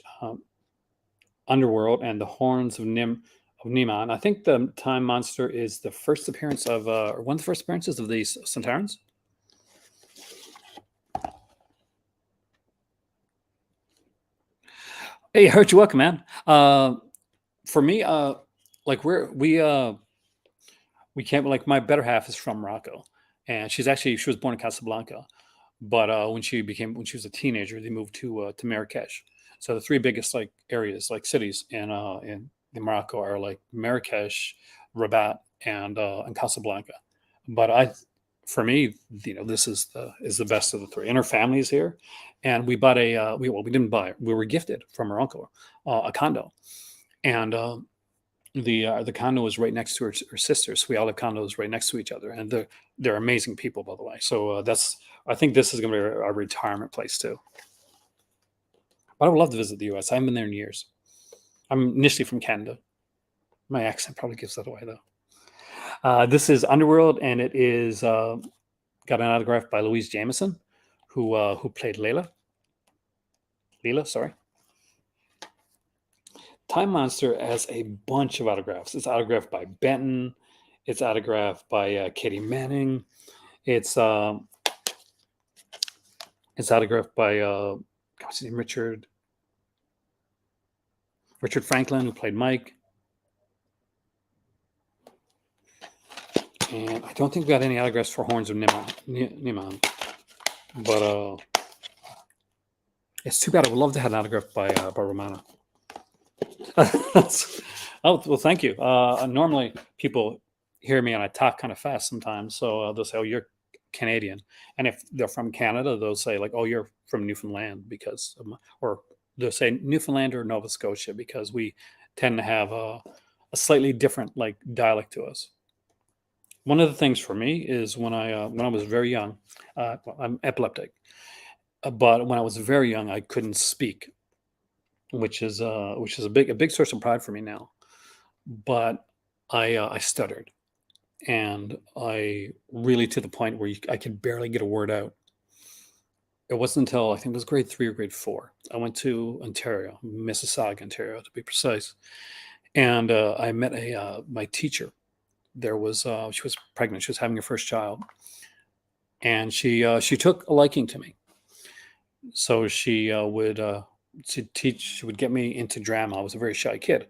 Speaker 1: Underworld, and the Horns of Niman. I think the Time Monster is the first appearance of, or one of the first appearances of these Centaurans. Hey, I heard you. Welcome, man. For me, like we can't, like my better half is from Morocco, and she was born in Casablanca, but when she was a teenager, they moved to Marrakesh. So the three biggest like areas, like cities in Morocco, are like Marrakesh, Rabat, and Casablanca. But for me, this is the best of the three. And her family's here, and we bought we didn't buy it. We were gifted from her uncle a condo, and the condo was right next to her sister. So we all have condos right next to each other, and they're amazing people, by the way. So I think this is going to be our retirement place too. But I would love to visit the U.S. I haven't been there in years. I'm initially from Canada. My accent probably gives that away, though. This is Underworld, and it is got an autograph by Louise Jameson, who played Layla. Leela, sorry. Time Monster has a bunch of autographs. It's autographed by Benton. It's autographed by Katie Manning. It's autographed by what's his name? Richard Franklin, who played Mike. And I don't think we got any autographs for Horns of Nimon. But it's too bad. I would love to have an autograph by Romana. Oh, well, thank you. Normally people hear me and I talk kind of fast sometimes. So they'll say, oh, you're Canadian. And if they're from Canada, they'll say like, oh, you're from Newfoundland or they'll say Newfoundland or Nova Scotia, because we tend to have a slightly different like dialect to us. One of the things for me is when I was very young, I'm epileptic, but when I was very young, I couldn't speak, which is a big source of pride for me now. But I stuttered, and I really, to the point where I could barely get a word out. It wasn't until I think it was grade 3 or grade 4. I went to Ontario, Mississauga, Ontario, to be precise, and I met my teacher. She was pregnant. She was having her first child, and she took a liking to me. So she would teach. She would get me into drama. I was a very shy kid,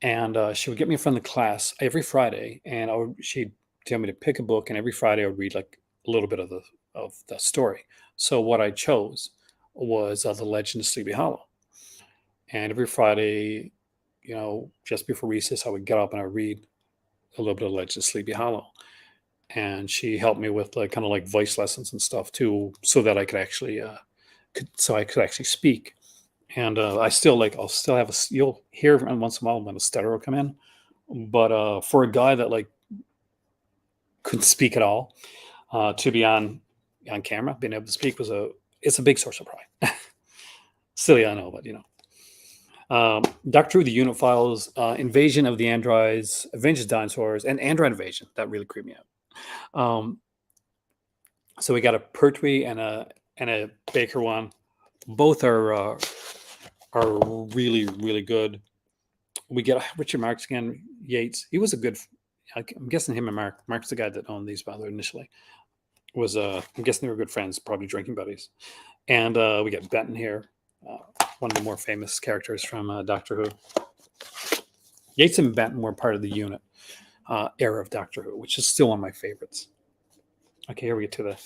Speaker 1: and she would get me in front of the class every Friday, and she'd tell me to pick a book, and every Friday I would read like a little bit of the story. So what I chose was The Legend of Sleepy Hollow, and every Friday, just before recess, I would get up and I would read a little bit of Legend of Sleepy Hollow. And she helped me with like kind of like voice lessons and stuff too, so that I could actually speak. And I'll still have you'll hear once in a while when a stutter will come in, but for a guy that like couldn't speak at all, to be on camera, being able to speak it's a big source of pride. Silly, I know, but Doctor Who, The Unit Files, Invasion of the Androids, Avengers Dinosaurs, and Android Invasion. That really creeped me out. So we got a Pertwee and a Baker one. Both are really, really good. We get Richard Marx again, Yates. He was a good. I'm guessing him and Mark's the guy that owned these, by the way, initially. I'm guessing they were good friends, probably drinking buddies. And we get Benton here, one of the more famous characters from Doctor Who. Yates and Benton were part of the unit era of Doctor Who, which is still one of my favorites. Okay, here we get to the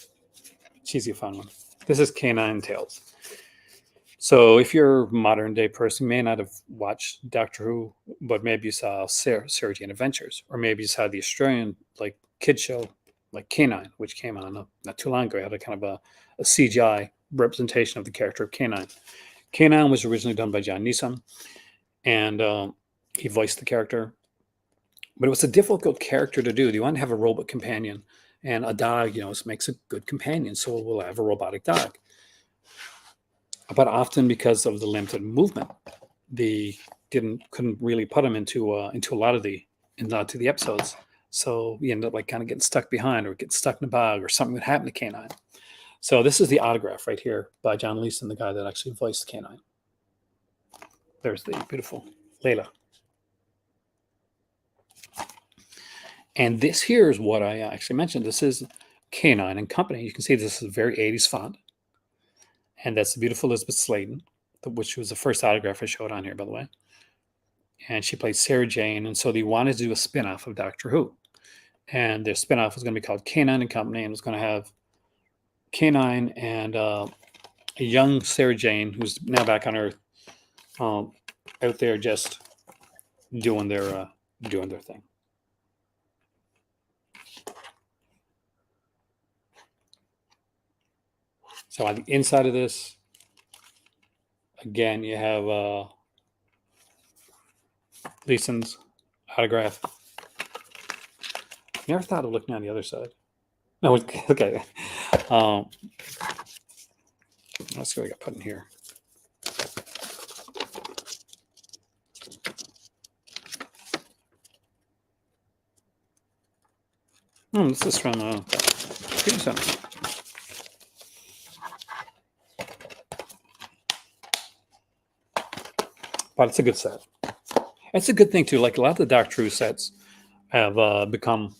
Speaker 1: cheesy fun one. This is K9 Tales. So if you're a modern day person, you may not have watched Doctor Who, but maybe you saw Sarah Jane Adventures, or maybe you saw the Australian like kid show like K9, which came on not too long ago. It had a kind of a CGI representation of the character of K9. K9 was originally done by John Neeson, and he voiced the character. But it was a difficult character to do. You want to have a robot companion, and a dog, makes a good companion, so we'll have a robotic dog. But often, because of the limited movement, they couldn't really put him into a lot of the episodes. So you end up like kind of getting stuck behind, or get stuck in a bog, or something would happen to K9. So this is the autograph right here by John Leeson, the guy that actually voiced K9. There's the beautiful Layla. And this here is what I actually mentioned. This is K9 and Company. You can see this is a very 80s font. And that's the beautiful Elizabeth Sladen, which was the first autograph I showed on here, by the way. And she played Sarah Jane. And so they wanted to do a spin-off of Doctor Who. and their spinoff was going to be called K9 and Company, and it's going to have K9 and a young Sarah Jane, who's now back on Earth, out there just doing their thing. So on the inside of this, again, you have Leeson's autograph. Never thought of looking on the other side. No, okay. Let's see what I got put in here. This is from Peter Center. But it's a good set. It's a good thing too. Like a lot of the Doc True sets have become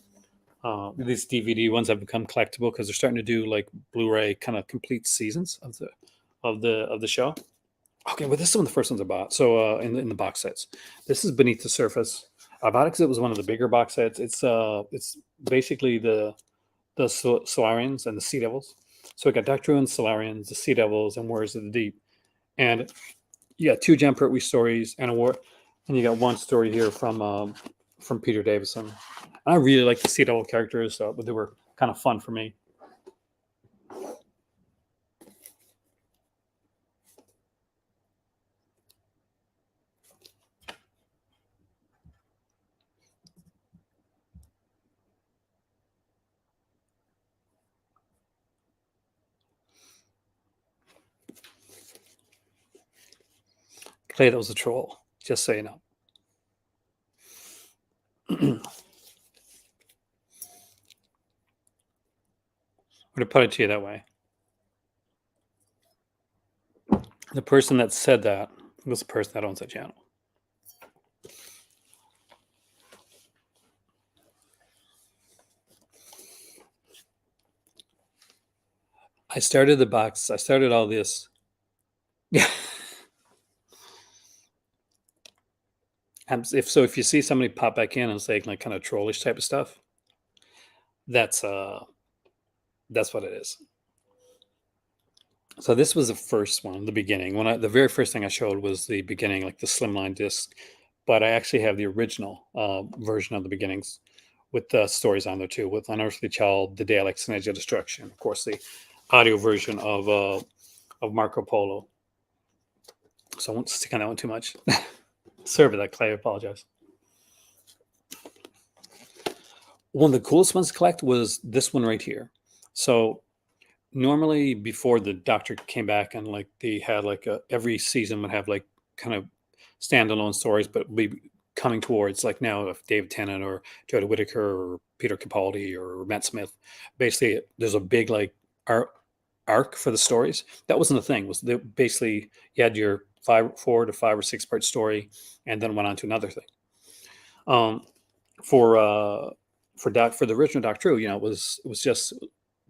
Speaker 1: these DVD ones have become collectible because they're starting to do like Blu-ray kind of complete seasons of the show. Okay, well, this is one of the first ones I bought. So in the box sets, this is Beneath the Surface. I bought it because it was one of the bigger box sets. It's basically the Solarians and the Sea Devils. So we got Doctor Who and Solarians, the Sea Devils, and Warriors of the Deep. And you got 2 Jon Pertwee stories and a war, and you got 1 story here from Peter Davison. And I really like the Sea Devil characters, but they were kind of fun for me. Clay, that was a troll. Just so you know. I'm going to put it to you that way. The person that said that was the person that owns the channel. I started the box. I started all this. Yeah. If you see somebody pop back in and say like kind of trollish type of stuff, that's what it is. So this was the first one, the beginning. The very first thing I showed was the beginning, like the slimline disc, but I actually have the original version of the beginnings with the stories on there too, with Unearthly Child, The Daleks, and Edge of Destruction. Of course, the audio version of Marco Polo. So I won't stick on that one too much. Sorry for that, Clay. I apologize. One of the coolest ones to collect was this one right here. So normally before the Doctor came back and like they had like every season would have like kind of standalone stories, but be coming towards like now if David Tennant or Jodie Whittaker or Peter Capaldi or Matt Smith, basically there's a big like arc for the stories. That wasn't a thing. Was basically you had your 4 to 5 or 6 part story, and then went on to another thing. For the original Doctor Who, it was just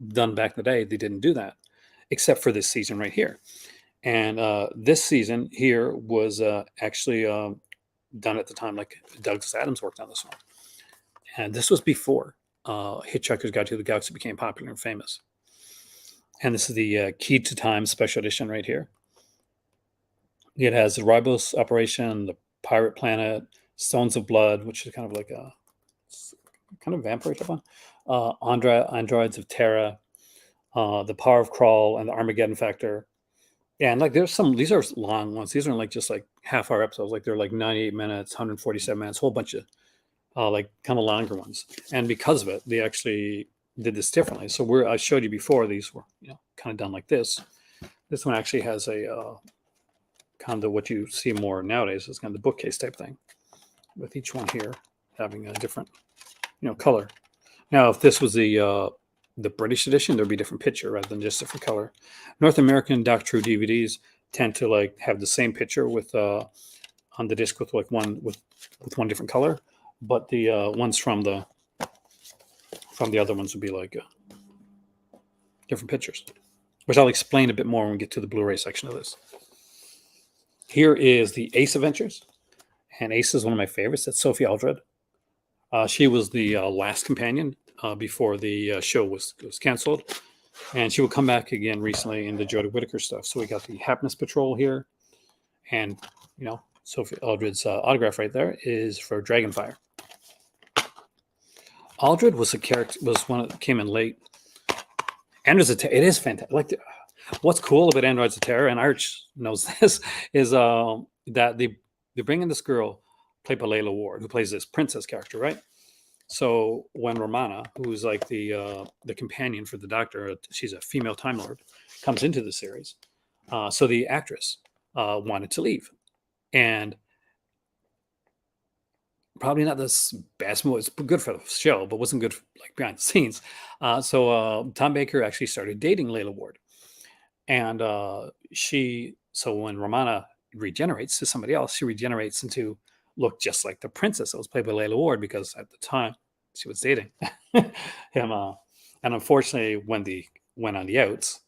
Speaker 1: done back in the day. They didn't do that, except for this season right here. And this season here was actually done at the time, like Douglas Adams worked on this one. And this was before Hitchhiker's Guide to the Galaxy became popular and famous. And this is the Key to Time special edition right here. It has the Ribos Operation, the Pirate Planet, Stones of Blood, which is kind of like a kind of vampire type one. Androids of Terra, the Power of Crawl, and the Armageddon Factor. Yeah, and like these are long ones. These aren't like just like half-hour episodes. Like they're like 98 minutes, 147 minutes, a whole bunch of like kind of longer ones. And because of it, they actually did this differently. So I showed you before, these were kind of done like this. This one actually has a kind of what you see more nowadays is kind of the bookcase type thing, with each one here having a different color. Now, if this was the British edition, there'd be a different picture rather than just different color. North American Doctor Who DVDs tend to like have the same picture with on the disc with like one different color, but the ones from the other ones would be like different pictures, which I'll explain a bit more when we get to the Blu-ray section of this. Here is the Ace Adventures, and Ace is one of my favorites. That's Sophie Aldred. She was the last companion before the show was canceled, and she will come back again recently in the Jodie Whittaker stuff. So we got the Happiness Patrol here, and Sophie Aldred's autograph right there is for Dragonfire. Aldred was a character, was one that came in late. Androids of Terror, it is fantastic. What's cool about Androids of Terror, and Arch knows this, is that they bring in this girl played by Layla Ward, who plays this princess character, right? So when Romana, who's like the companion for the Doctor, she's a female Time Lord, comes into the series. So the actress wanted to leave, and probably not the best movie. It's good for the show, but wasn't good like behind the scenes. So Tom Baker actually started dating Layla Ward, and so when Romana regenerates to somebody else, she regenerates into look just like the princess that was played by Layla Ward, because at the time she was dating him. And unfortunately, when they went on the outs,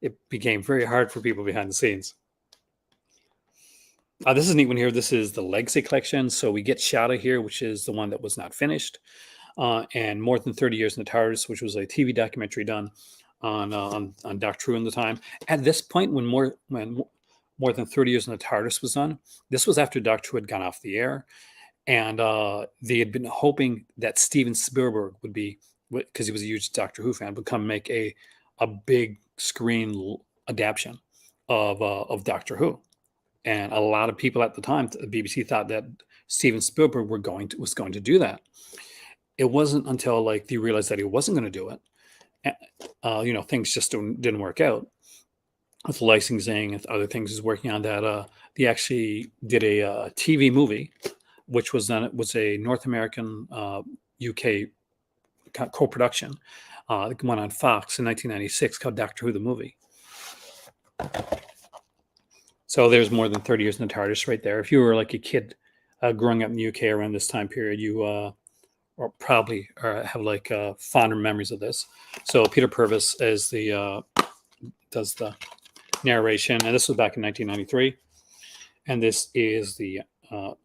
Speaker 1: it became very hard for people behind the scenes. This is a neat one here. This is the Legacy Collection. So we get Shada here, which is the one that was not finished, and More Than 30 Years in the TARDIS, which was a TV documentary done on Doctor Who in the time. At this point, when More Than 30 Years in the TARDIS was done, this was after Doctor Who had gone off the air, and they had been hoping that Steven Spielberg would be, because he was a huge Doctor Who fan, would come make a big screen adaptation of Doctor Who. And a lot of people at the time, the BBC, thought that Steven Spielberg was going to do that. It wasn't until like they realized that he wasn't going to do it. Things just didn't work out with licensing and other things he's working on. That they actually did a TV movie, which was a North American UK co-production. It went on Fox in 1996 called Doctor Who the Movie. So there's More Than 30 Years in the TARDIS right there. If you were like a kid growing up in the UK around this time period, you or probably have like fonder memories of this. So Peter Purves does the narration, and this was back in 1993. And this is the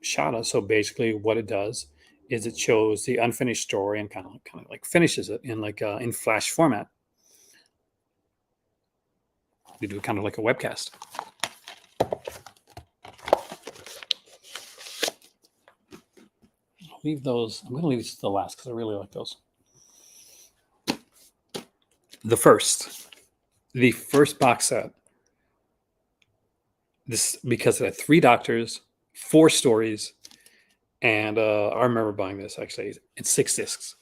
Speaker 1: Shada. So basically, what it does is it shows the unfinished story and kind of like finishes it in like in flash format. We do kind of like a webcast. Leave those. I'm going to leave these to the last because I really like those. The first box set. This, because it had 3 Doctors, 4 stories, and I remember buying this actually. It's 6 discs,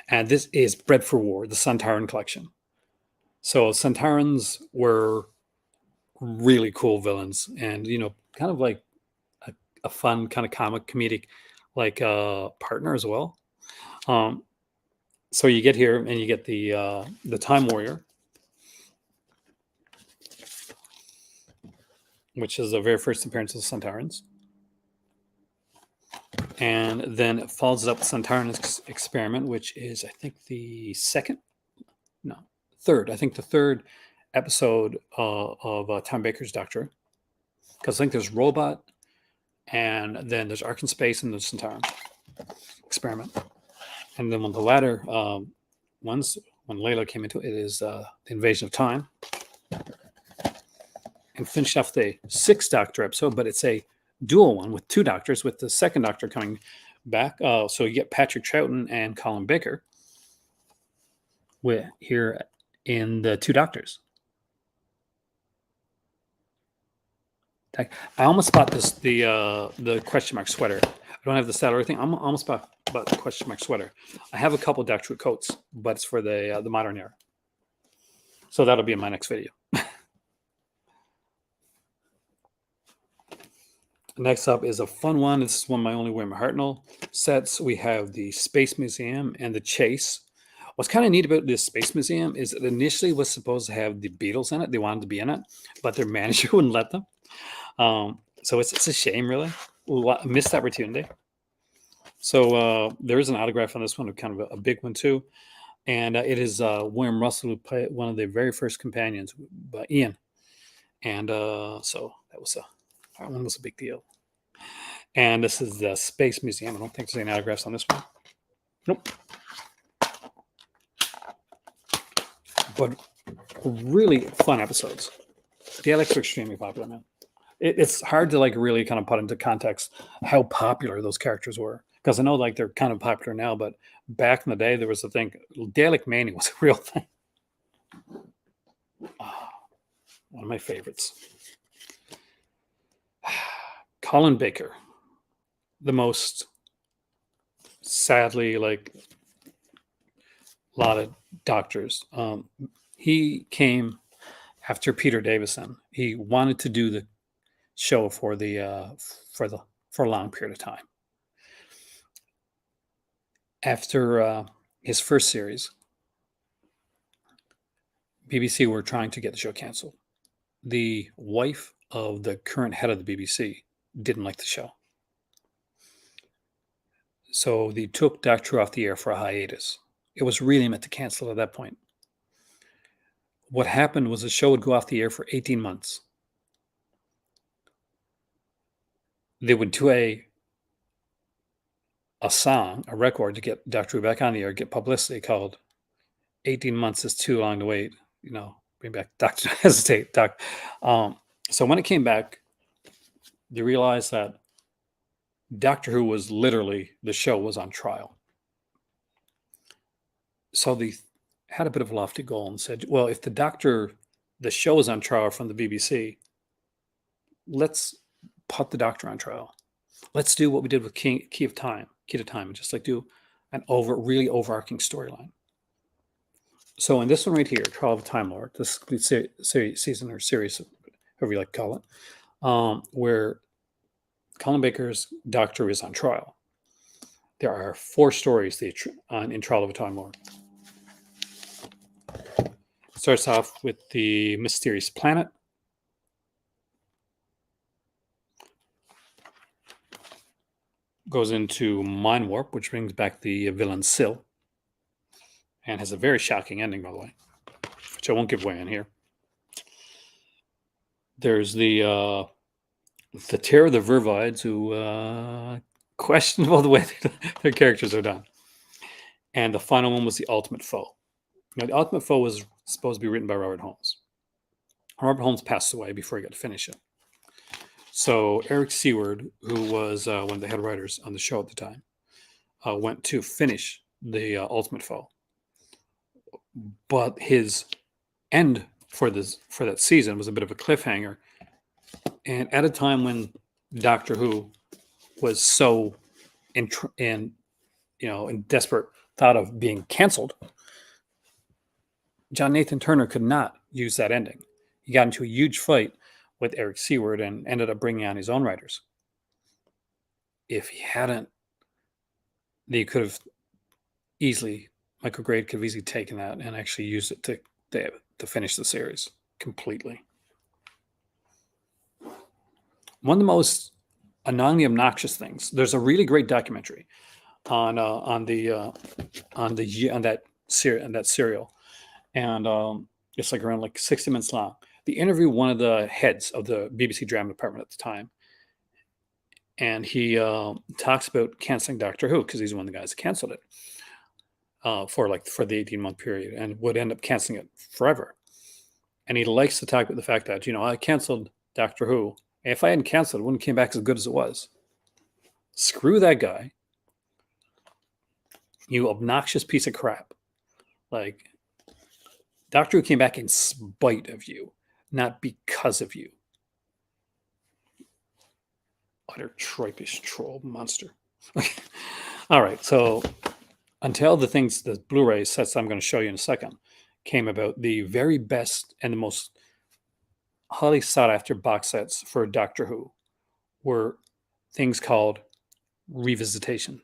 Speaker 1: and this is Bred for War, the Sontaran collection. So Sontarans were really cool villains, and kind of like a fun kind of comedic like partner as well. So you get here and you get the Time Warrior, which is the very first appearance of the Sontarans, and then it follows it up with Sontaran Experiment, which is I think the third episode of Tom Baker's Doctor, because I think there's Robot, and then there's Ark in Space, and the Sontaran Experiment. And then when the latter ones, when Layla came into it, is the Invasion of Time. And finished off the 6th Doctor episode, but it's a dual one with 2 Doctors, with the second Doctor coming back. So you get Patrick Troughton and Colin Baker here in the 2 Doctors. I almost bought the question mark sweater. I don't have the salary thing. I'm almost bought the question mark sweater. I have a couple Doctor Who coats, but it's for the modern era. So that'll be in my next video. Next up is a fun one. This is one of my only William Hartnell sets. We have the Space Museum and the Chase. What's kind of neat about this Space Museum is it initially was supposed to have the Beatles in it. They wanted to be in it, but their manager wouldn't let them. So it's a shame, really. Missed opportunity. So there is an autograph on this one, kind of a big one too. And it is William Russell, who played one of the very first companions, by Ian. And so that one was a big deal. And this is the Space Museum. I don't think there's any autographs on this one. Nope. But really fun episodes. Daleks are extremely popular, man. It's hard to like really kind of put into context how popular those characters were, because I know like they're kind of popular now, but back in the day there was a thing. Dalek Mania was a real thing. Ah, one of my favorites. Colin Baker, the most sadly like a lot of doctors. He came after Peter Davison. He wanted to do the show for a long period of time. After his first series, BBC were trying to get the show canceled. The wife of the current head of the BBC didn't like the show. So they took Doctor Who off the air for a hiatus. It was really meant to cancel at that point. What happened was the show would go off the air for 18 months. They would do a song, a record to get Doctor Who back on the air, get publicity, called 18 Months is Too Long to Wait. Bring back Doctor Hesitate. So when it came back, they realized that Doctor Who was literally, the show was on trial. So they had a bit of a lofty goal and said, well, if the show is on trial from the BBC, let's put the Doctor on trial. Let's do what we did with Key to Time, and just like do an really overarching storyline. So in this one right here, Trial of a Time Lord, this complete season or series, however you like to call it, where Colin Baker's Doctor is on trial. There are 4 stories in Trial of a Time Lord. It starts off with the mysterious planet. Goes into Mind Warp, which brings back the villain Syl. And has a very shocking ending, by the way, which I won't give away in here. There's the Terror of the Vervides, who questionable the way their characters are done. And the final one was the Ultimate Foe. Now, the Ultimate Foe was supposed to be written by Robert Holmes. Robert Holmes passed away before he got to finish it. So Eric Seward, who was one of the head writers on the show at the time, went to finish the Ultimate Foe. But his end for that season was a bit of a cliffhanger. And at a time when Doctor Who was so in desperate thought of being canceled, John Nathan Turner could not use that ending. He got into a huge fight with Eric Seward and ended up bringing on his own writers. If he hadn't, they could have easily, Michael Grade could have easily taken that and actually used it to finish the series completely. One of the most annoyingly obnoxious things. There's a really great documentary on that serial, and it's like around like 60 minutes long. They interview one of the heads of the BBC drama department at the time, and he talks about canceling Doctor Who because he's one of the guys that canceled it for the 18-month period and would end up canceling it forever. And he likes to talk about the fact that I canceled Doctor Who. And if I hadn't canceled, it wouldn't came back as good as it was. Screw that guy. You obnoxious piece of crap. Like, Doctor Who came back in spite of you, not because of you. Utter tripish troll monster. All right, so until the Blu-ray sets I'm going to show you in a second came about, the very best and the most highly sought after box sets for Doctor Who were things called revisitations.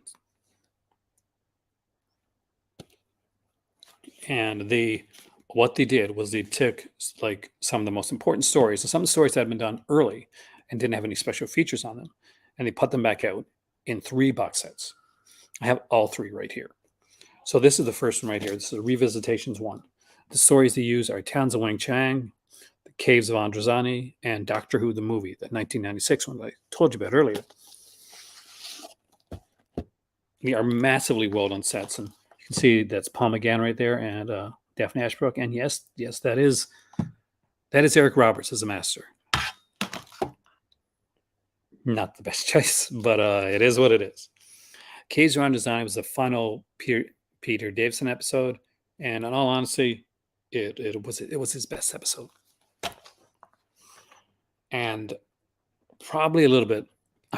Speaker 1: And what they did was they took like some of the most important stories and some of the stories that had been done early and didn't have any special features on them, and they put them back out in 3 box sets. I have all 3 right here. So this is the first one right here. This is Revisitations 1. The stories they use are Towns of Wang Chang, The Caves of Androzani, and Doctor Who the movie, the 1996 one that I told you about earlier. They are massively well done sets, and you can see that's Paul McGann right there, and Daphne Ashbrook. And yes, that is Eric Roberts as a master. Not the best choice, but it is what it is. K's Round Design was the final Peter Davison episode, and in all honesty, it was his best episode. And probably a little bit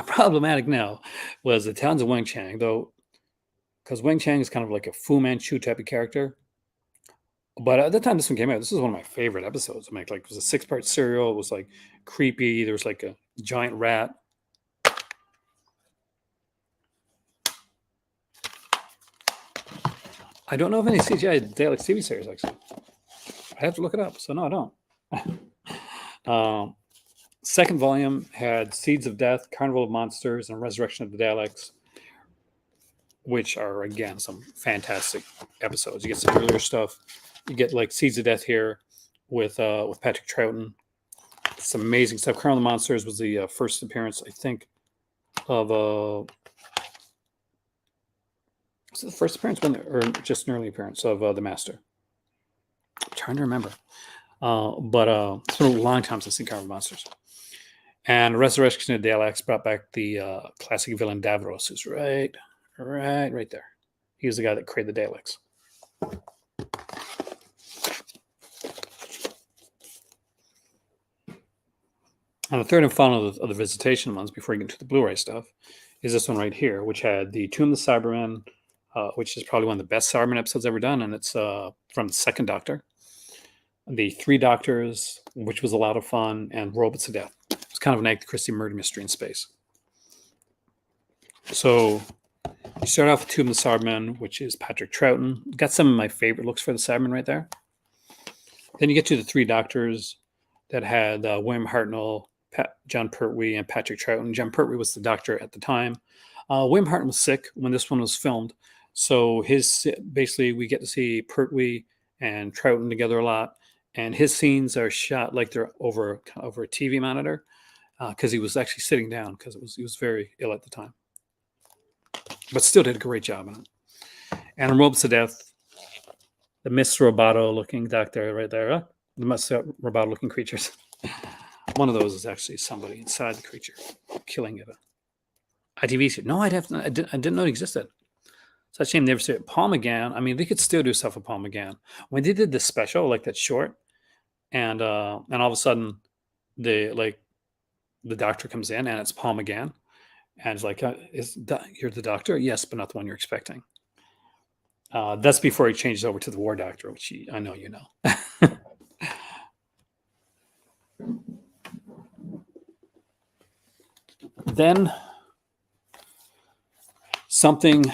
Speaker 1: problematic now was the Towns of Weng Chiang, though, because Weng Chiang is kind of like a Fu Manchu type of character. But at the time this one came out, this is one of my favorite episodes. Like it was a 6-part serial. It was like creepy. There was like a giant rat. I don't know of any CGI Dalek TV series, actually. I have to look it up. So, no, I don't. Second volume had Seeds of Death, Carnival of Monsters, and Resurrection of the Daleks, which are, again, some fantastic episodes. You get some earlier stuff. You get, like, Seeds of Death here with Patrick Troughton. Some amazing stuff. Carnival of Monsters was the first appearance, I think, of... was it the first appearance or just an early appearance of the Master? I'm trying to remember. But it's been a long time since I've seen Carnival of Monsters. And Resurrection of the Daleks brought back the classic villain Davros, who's right there. He was the guy that created the Daleks. And the third and final of the Visitation ones, before you get into the Blu-ray stuff, is this one right here, which had the Tomb of the Cybermen, which is probably one of the best Cybermen episodes ever done, and it's from the Second Doctor. The Three Doctors, which was a lot of fun, and Robots of Death. It's kind of an Agatha Christie murder mystery in space. So you start off with Tomb of the Cybermen, which is Patrick Troughton. Got some of my favorite looks for the Cybermen right there. Then you get to the Three Doctors that had William Hartnell, John Pertwee, and Patrick Troughton. John Pertwee was the doctor at the time. William Hartnell was sick when this one was filmed. So basically we get to see Pertwee and Troughton together a lot. And his scenes are shot like they're over a TV monitor because he was actually sitting down because he was very ill at the time. But still did a great job on it. And in Robots of Death, the Miss Roboto-looking doctor right there, the Miss Roboto-looking creatures. One of those is actually somebody inside the creature killing it. ITV said, no, I didn't know it existed. It's a shame they never said it. Paul McGann, I mean, they could still do stuff with Paul McGann. When they did this special, like that short, and all of a sudden the doctor comes in and it's Paul McGann, and it's like, you're the doctor? Yes, but not the one you're expecting. That's before he changes over to the War Doctor, which I know you know. Then something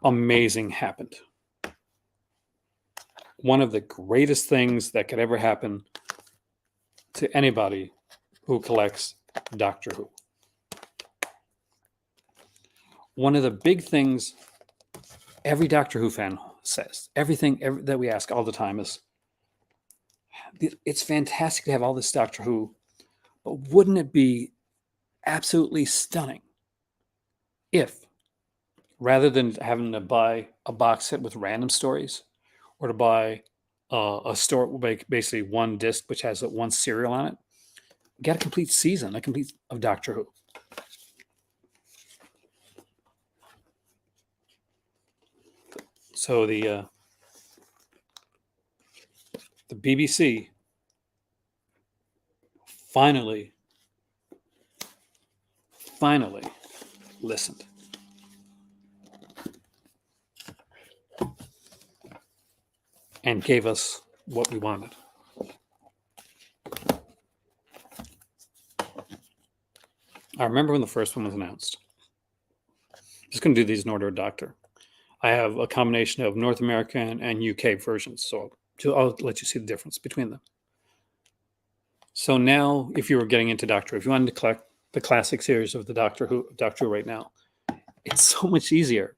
Speaker 1: amazing happened. One of the greatest things that could ever happen to anybody who collects Doctor Who. One of the big things every Doctor Who fan says, everything that we ask all the time is, it's fantastic to have all this Doctor Who, but wouldn't it be absolutely stunning if, rather than having to buy a box set with random stories, or to buy a store, basically one disc which has one serial on it, get a complete season, of Doctor Who. So the BBC finally listened. And gave us what we wanted. I remember when the first one was announced. Just going to do these in order of Doctor. I have a combination of North American and UK versions, so I'll let you see the difference between them. So now, if you were getting into Doctor Who, if you wanted to collect the classic series of the Doctor Who right now, it's so much easier.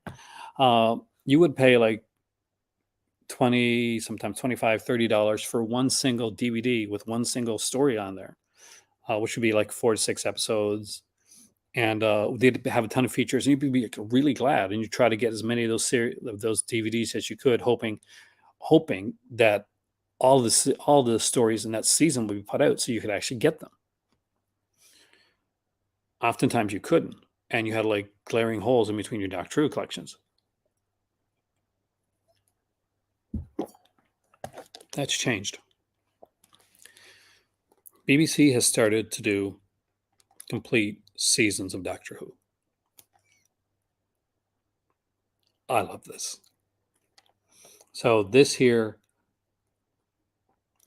Speaker 1: You would pay like $20, sometimes $25, $30 for one single DVD with one single story on there, which would be like 4 to 6 episodes. and they'd have a ton of features, and you'd be really glad, and you try to get as many of those DVDs as you could, hoping that all the stories in that season would be put out so you could actually get them. Oftentimes you couldn't, and you had like glaring holes in between your Doctor Who collections. That's changed. BBC has started to do complete seasons of Doctor Who. I love this. So this here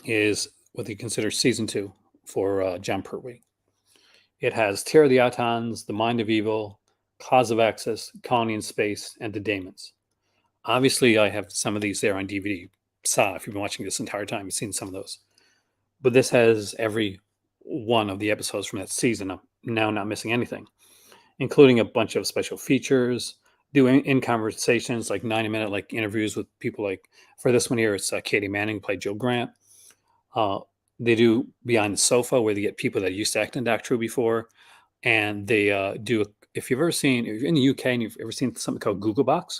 Speaker 1: is what they consider season 2 for Jon Pertwee. It has Terror of the Autons, The Mind of Evil, Cause of Access, Colony in Space, and The Daemons. Obviously, I have some of these there on DVD. If you've been watching this entire time, you've seen some of those. But this has every one of the episodes from that season. I'm now not missing anything, including a bunch of special features, doing in conversations, like 90-minute like interviews with people. Like for this one here, it's Katie Manning, who played Jill Grant. They do Behind the Sofa, where they get people that used to act in Doctor Who before, and they do. If you're in the UK and you've ever seen something called Googlebox,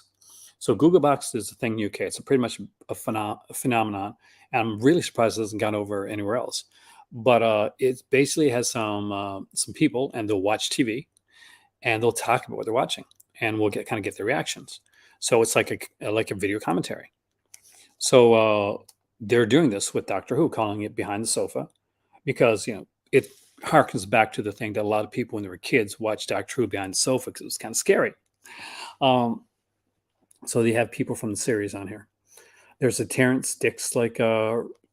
Speaker 1: so Googlebox is a thing in the UK. It's pretty much a phenomenon, and I'm really surprised it hasn't gone over anywhere else. But it basically has some people, and they'll watch TV, and they'll talk about what they're watching, and we'll get their reactions. So it's like a video commentary. So they're doing this with Doctor Who, calling it Behind the Sofa, because it harkens back to the thing that a lot of people when they were kids watched Doctor Who Behind the Sofa because it was kind of scary. So they have people from the series on here. There's a Terrence Dicks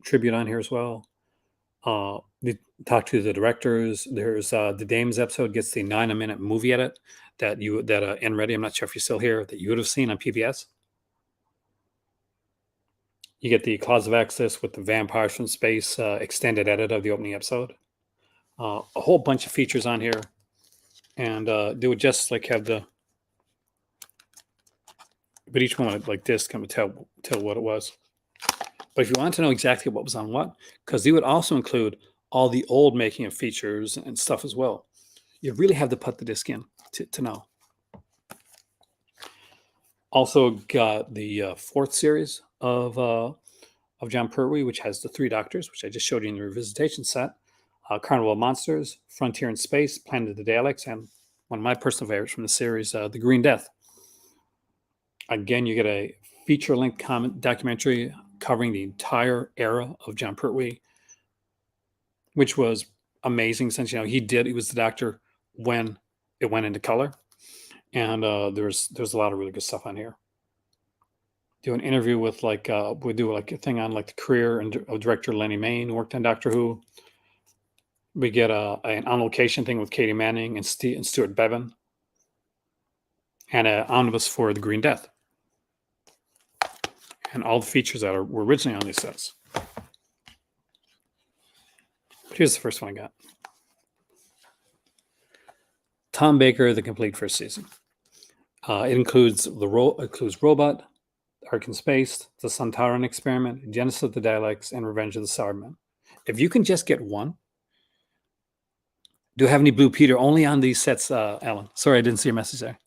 Speaker 1: tribute on here as well. They talk to the directors. There's the Dames episode gets the 9-minute movie edit that Enready, I'm not sure if you're still here, that you would have seen on PBS. You get the Cause of Access with the Vampires from Space extended edit of the opening episode. A whole bunch of features on here, and they would just have but each one would like this kind of tell what it was. But if you want to know exactly what was on what, because they would also include all the old making of features and stuff as well, you really have to put the disc in to know. Also got the fourth series of Jon Pertwee, which has the 3 Doctors, which I just showed you in the revisitation set. Carnival of Monsters, Frontier in Space, Planet of the Daleks, and one of my personal favorites from the series, The Green Death. Again, you get a feature-length documentary covering the entire era of Jon Pertwee, which was amazing since he was the Doctor when it went into color, and there's a lot of really good stuff on here. Do an interview with we do a thing on the career of director Lenny Mayne, who worked on Doctor Who. We get an on location thing with Katie Manning and Stuart Bevan, and an omnibus for The Green Death, and all the features that were originally on these sets. But here's the first one I got. Tom Baker, the complete first season. It includes Robot, Ark in Space, The Sontaran Experiment, Genesis of the Daleks, and Revenge of the Cybermen. If you can just get one. Do you have any Blue Peter only on these sets, Alan? Sorry, I didn't see your message there.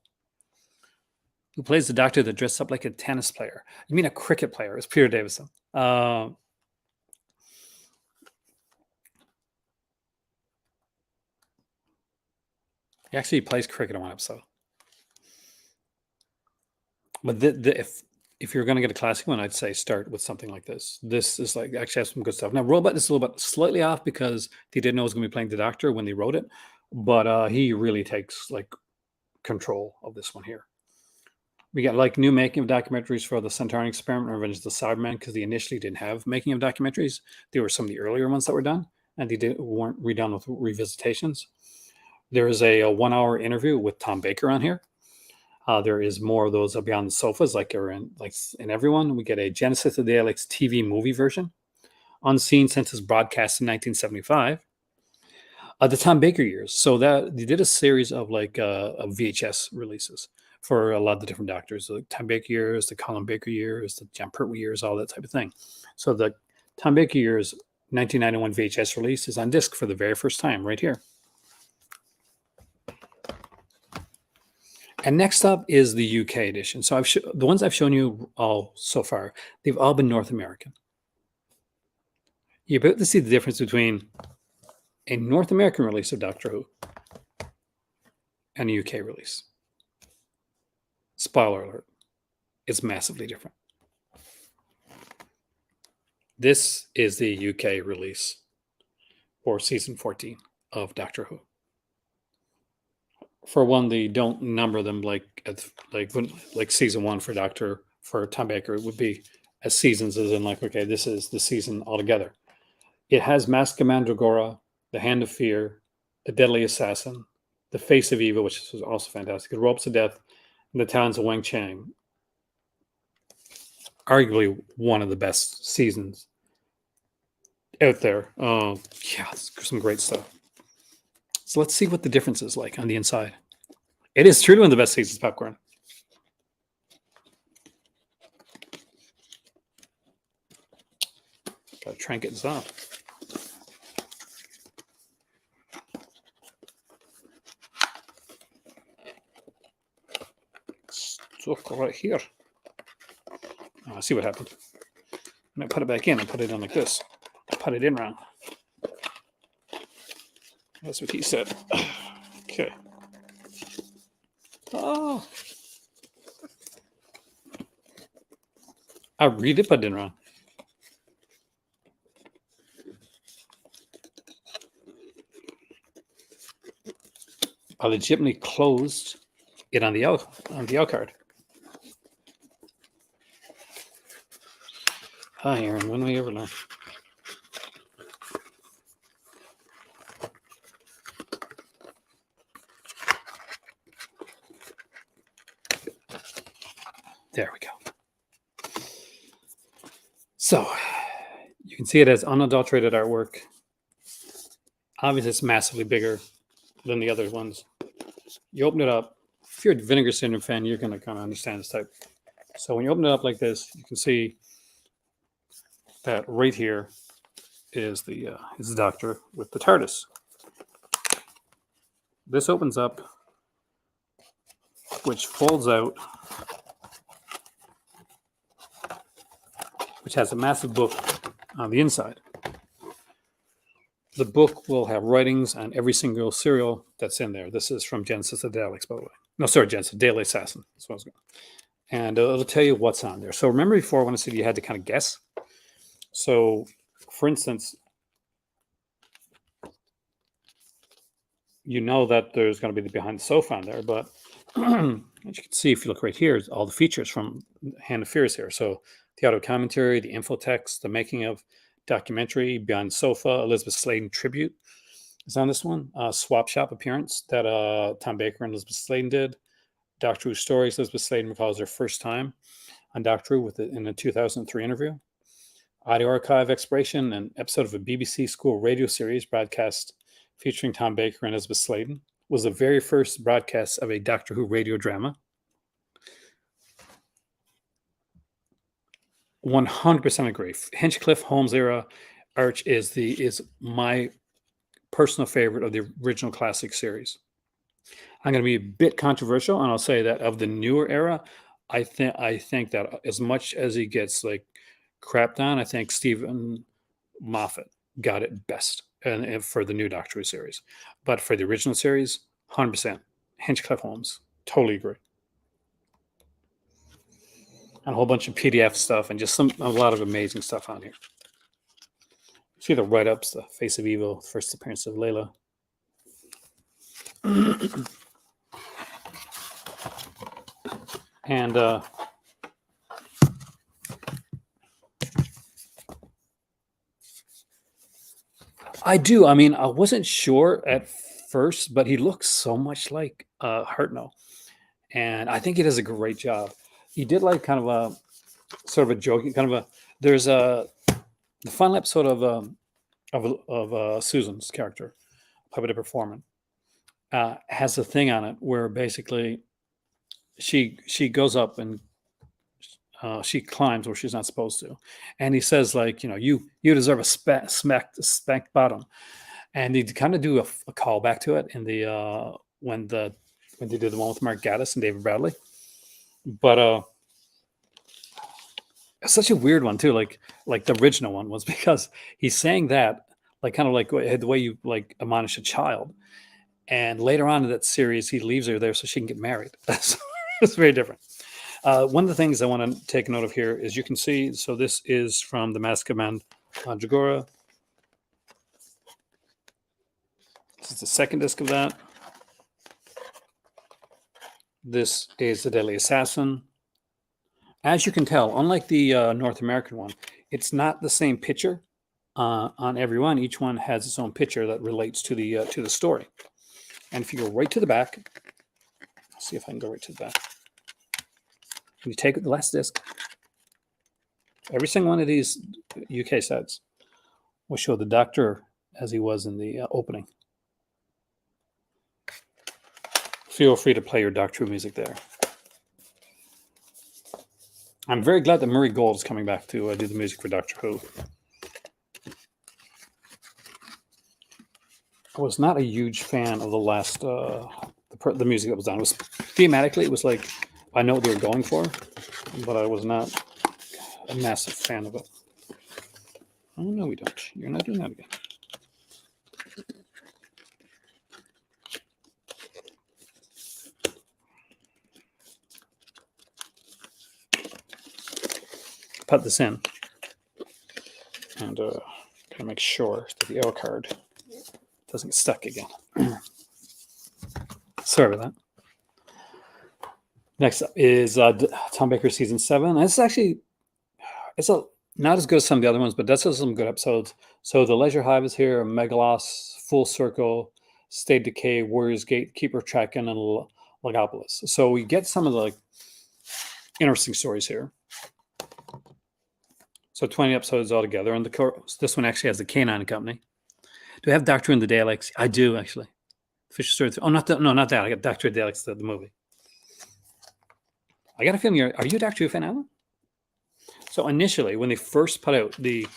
Speaker 1: Who plays the Doctor that dressed up like a tennis player? You mean a cricket player? It's Peter Davison. He actually plays cricket in one episode. But if you're going to get a classic one, I'd say start with something like this. This is actually has some good stuff. Now, Robot is a little bit slightly off because they didn't know he was going to be playing the Doctor when they wrote it, but he really takes control of this one here. We got new making of documentaries for the Sontaran Experiment and Revenge of the Cybermen, because they initially didn't have making of documentaries. They were some of the earlier ones that were done, and weren't redone with revisitations. There is a 1-hour interview with Tom Baker on here. There is more of those Beyond the Sofas, like in everyone. We get a Genesis of the Daleks TV movie version, unseen since its broadcast in 1975. The Tom Baker years. So that they did a series of of VHS releases for a lot of the different Doctors. The Tom Baker years, the Colin Baker years, the Jon Pertwee years, all that type of thing. So the Tom Baker years 1991 VHS release is on disc for the very first time right here. And next up is the UK edition. So the ones I've shown you all so far, they've all been North American. You're about to see the difference between a North American release of Doctor Who and a UK release. Spoiler alert, it's massively different. This is the UK release for season 14 of Doctor Who. For one, they don't number them like season 1 for Tom Baker. It would be as seasons, as in like, okay, this is the season altogether. It has Mask of Mandragora, The Hand of Fear, The Deadly Assassin, The Face of Evil, which is also fantastic, The Ropes of Death, and The Talons of Weng Chiang. Arguably one of the best seasons out there. Yeah, some great stuff. So let's see what the difference is like on the inside. It is truly one of the best seasons, Popcorn. Gotta try and get this off. Stuck right here. Oh, see what happened. And I put it back in and put it in like this. I put it in wrong. That's what he said. Okay. Oh. I read it, but didn't wrong. I legitimately closed it on the L card. Hi, Aaron. When do we ever learn? There we go. So you can see it as unadulterated artwork. Obviously, it's massively bigger than the other ones. You open it up. If you're a Vinegar Syndrome fan, you're going to kind of understand this type. So when you open it up like this, you can see that right here is the Doctor with the TARDIS. This opens up, which folds out, which has a massive book on the inside. The book will have writings on every single serial that's in there. This is from Genesis of the Daleks, by the way. No, sorry, Genesis, Daily Assassin. That's what I was going. And it'll tell you what's on there. So remember before when I said you had to kind of guess? So, for instance, you know that there's going to be the Behind the Sofa on there, but as you can see, if you look right here, all the features from Hand of Fear is here. So the audio commentary, the info text, the making of documentary, Behind the Sofa, Elizabeth Sladen tribute is on this one. Swap Shop appearance that Tom Baker and Elizabeth Sladen did. Doctor Who stories. Elizabeth Sladen recalls her first time on Doctor Who in a 2003 interview. Audio archive exploration, an episode of a BBC school radio series broadcast featuring Tom Baker and Elizabeth Sladen, was the very first broadcast of a Doctor Who radio drama. 100% agree. Hinchcliffe Holmes era Arch is my personal favorite of the original classic series. I'm going to be a bit controversial, and I'll say that of the newer era, I think that as much as he gets like crapped on, I think Stephen Moffat got it best and for the new Doctor Who series. But for the original series, 100%. Hinchcliffe Holmes. Totally agree. And a whole bunch of PDF stuff and just a lot of amazing stuff on here. See the write-ups, the Face of Evil, first appearance of Layla. And I do. I mean, I wasn't sure at first, but he looks so much like Hartnell. And I think he does a great job. He did like kind of a sort of a joking kind of a. There's the final episode of Susan's character, Puppet Performance, has a thing on it where basically she goes up and she climbs where she's not supposed to, and he says like, you deserve a spanked bottom, and they kind of do a callback to it in the when when they did the one with Mark Gatiss and David Bradley. But it's such a weird one too. Like the original one was because he's saying that like kind of like the way you like admonish a child, and later on in that series he leaves her there so she can get married. So it's very different. One of the things I want to take note of here is you can see. So this is from the Mask of Mandragora. This is the second disc of that. This is the Deadly Assassin. As you can tell, unlike the North American one, it's not the same picture on every one. Each one has its own picture that relates to the story. And if you go right to the back, let's see if I can go right to the back. When you take the last disc, every single one of these UK sets will show the Doctor as he was in the opening. Feel free to play your Doctor Who music there. I'm very glad that Murray Gold is coming back to do the music for Doctor Who. I was not a huge fan of the last the music that was done. It was thematically, it was like I know what they were going for, but I was not a massive fan of it. Oh no, we don't. You're not doing that again. Put this in and gotta make sure that the L card doesn't get stuck again. Sorry about that. Next up is Tom Baker season 7. This is actually not as good as some of the other ones, but that's some good episodes. So the Leisure Hive is here, Megalos, Full Circle, State Decay, Warriors Gate, Keeper Traken, and Logopolis. So we get some of the like interesting stories here. So 20 episodes altogether, and this one actually has the K9 Company. Do I have Doctor in the Daleks? I do actually. Fisher Story. Oh, not that. I got Doctor in the Daleks, the movie. I got a feeling are you a Doctor Who fan, Alan? So initially, when they first put out these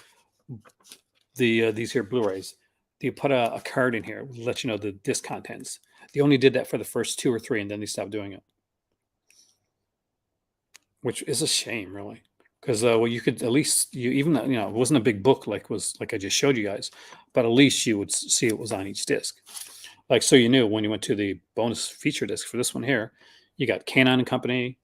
Speaker 1: here Blu-rays, they put a card in here to let you know the disc contents. They only did that for the first 2 or 3, and then they stopped doing it, which is a shame, really. Because well, you could at least even though it wasn't a big book like I just showed you guys, but at least you would see it was on each disc. Like so, you knew when you went to the bonus feature disc for this one here, you got K9 and Company.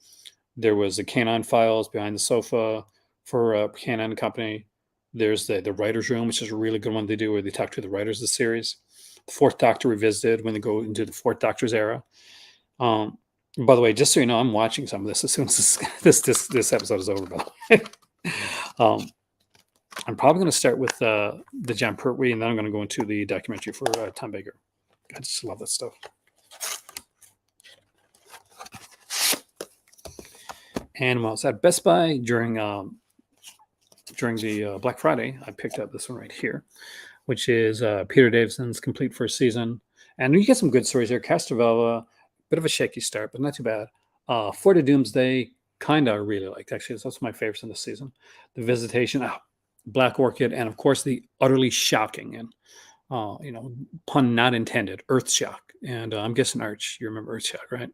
Speaker 1: There was the K9 Files Behind the Sofa for K9 and Company. There's the writers' room, which is a really good one they do, where they talk to the writers of the series. The Fourth Doctor Revisited, when they go into the Fourth Doctor's era. By the way, just so you know, I'm watching some of this as soon as this episode is over. By the way, I'm probably going to start with the Jon Pertwee, and then I'm going to go into the documentary for Tom Baker. I just love that stuff. And while I was at Best Buy during the Black Friday, I picked up this one right here, which is Peter Davison's complete first season. And you get some good stories here. Castrovelva, bit of a shaky start, but not too bad. Fort of Doomsday, kind of really liked. Actually, that's my favorites in this season. The Visitation, Black Orchid, and of course the utterly shocking and pun not intended, Earthshock. And I'm guessing Arch, you remember Earthshock, right?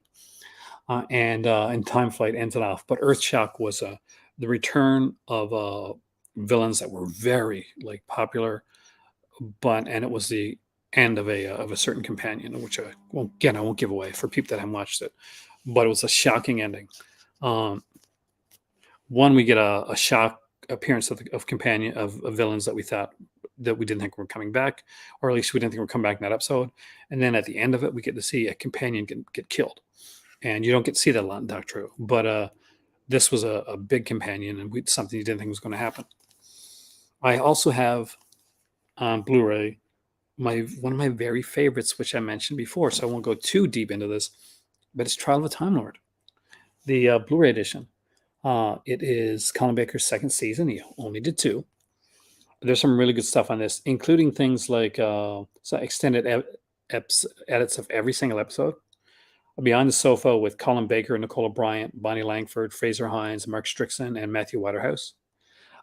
Speaker 1: And Time Flight ends it off. But Earthshock was the return of villains that were very popular, and it was the end of a certain companion, which I won't give away for people that haven't watched it, but it was a shocking ending. One, we get a shock appearance of villains that we thought that we didn't think were coming back, or at least we didn't think were coming back in that episode. And then at the end of it, we get to see a companion get killed, and you don't get to see that a lot in Doctor Who. But this was a big companion, and something you didn't think was going to happen. I also have on Blu-ray one of my very favorites, which I mentioned before, so I won't go too deep into this, but it's Trial of a Time Lord, the Blu-ray edition. It is Colin Baker's second season. He only did 2. There's some really good stuff on this, including things like extended edits of every single episode. Behind the Sofa with Colin Baker, Nicola Bryant, Bonnie Langford, Fraser Hines, Mark Strickson, and Matthew Waterhouse.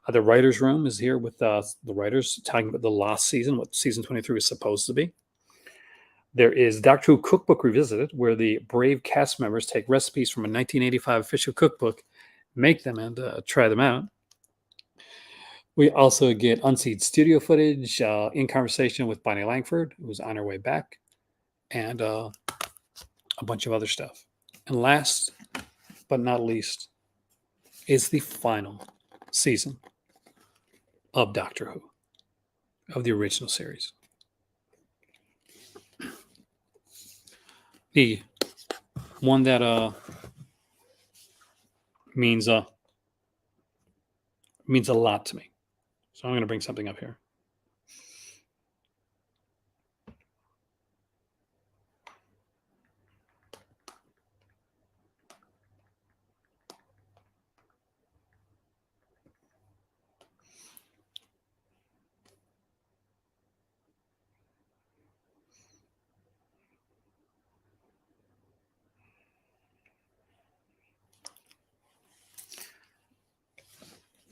Speaker 1: The writer's room is here with the writers talking about the last season, what season 23 is supposed to be. There is Doctor Who Cookbook Revisited, where the brave cast members take recipes from a 1985 official cookbook, make them, and try them out. We also get unseen studio footage in conversation with Bonnie Langford, who's on her way back, and a bunch of other stuff. And last but not least is the final season of Doctor Who, of the original series. The one that means a lot to me. So I'm going to bring something up here.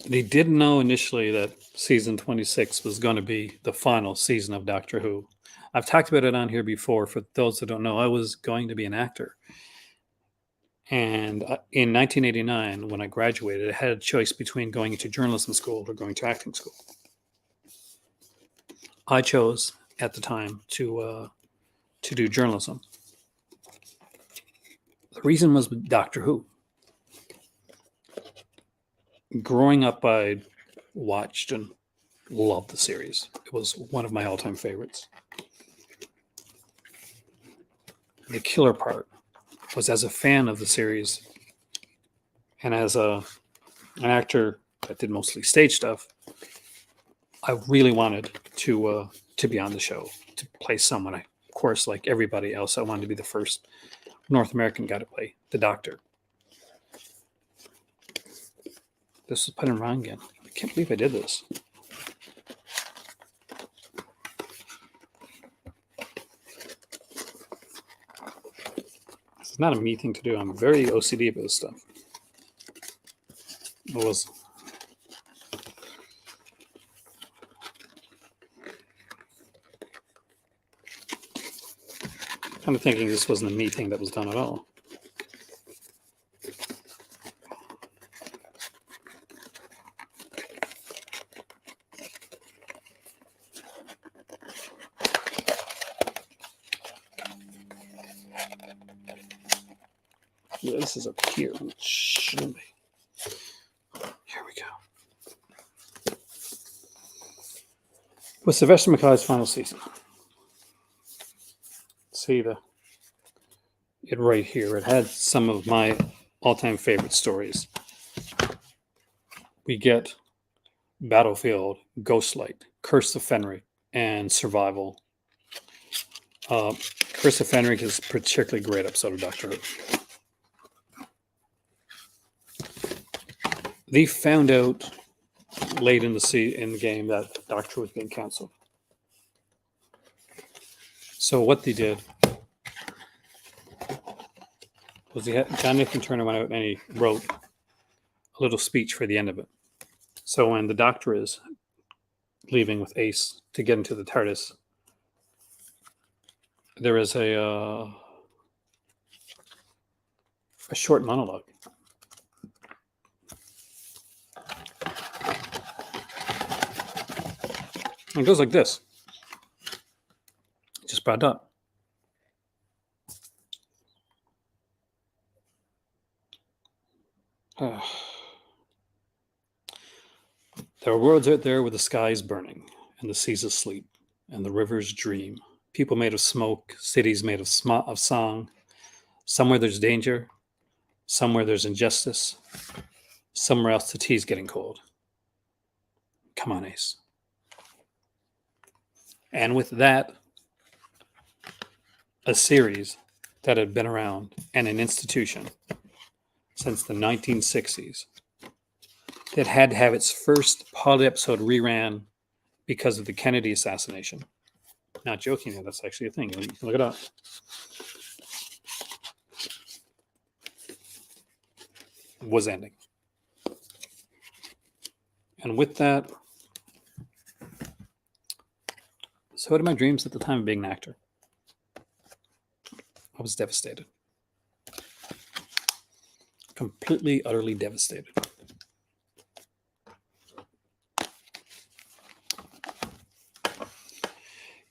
Speaker 1: They didn't know initially that season 26 was going to be the final season of Doctor Who. I've talked about it on here before. For those that don't know, I was going to be an actor. And in 1989, when I graduated, I had a choice between going into journalism school or going to acting school. I chose at the time to do journalism. The reason was Doctor Who. Growing up, I watched and loved the series. It was one of my all-time favorites. The killer part was, as a fan of the series and as an actor that did mostly stage stuff, I really wanted to be on the show, to play someone. Of course, like everybody else, I wanted to be the first North American guy to play the Doctor. This was put in wrong again. I can't believe I did this. This is not a me thing to do. I'm very OCD about this stuff. It was. Kind of thinking this wasn't a me thing that was done at all. Yeah, this is up here. It shouldn't be. Here we go. With Sylvester McCoy's final season. See it right here. It had some of my all-time favorite stories. We get Battlefield, Ghostlight, Curse of Fenric, and Survival. Curse of Fenric is a particularly great episode of Doctor Who. They found out late in the game that Doctor Who was being canceled. So what they did was John Nathan Turner went out and he wrote a little speech for the end of it. So when the Doctor is leaving with Ace to get into the TARDIS, there is a short monologue. It goes like this. Just brought up. There are worlds out there where the sky is burning and the seas asleep and the rivers dream. People made of smoke, cities made of song. Somewhere there's danger, somewhere there's injustice, somewhere else the tea's getting cold. Come on, Ace. And with that, a series that had been around and an institution since the 1960s that had to have its first pilot episode reran because of the Kennedy assassination. Not joking, that's actually a thing. You can look it up. Was ending. And with that, so what are my dreams at the time of being an actor? I was devastated. Completely, utterly devastated.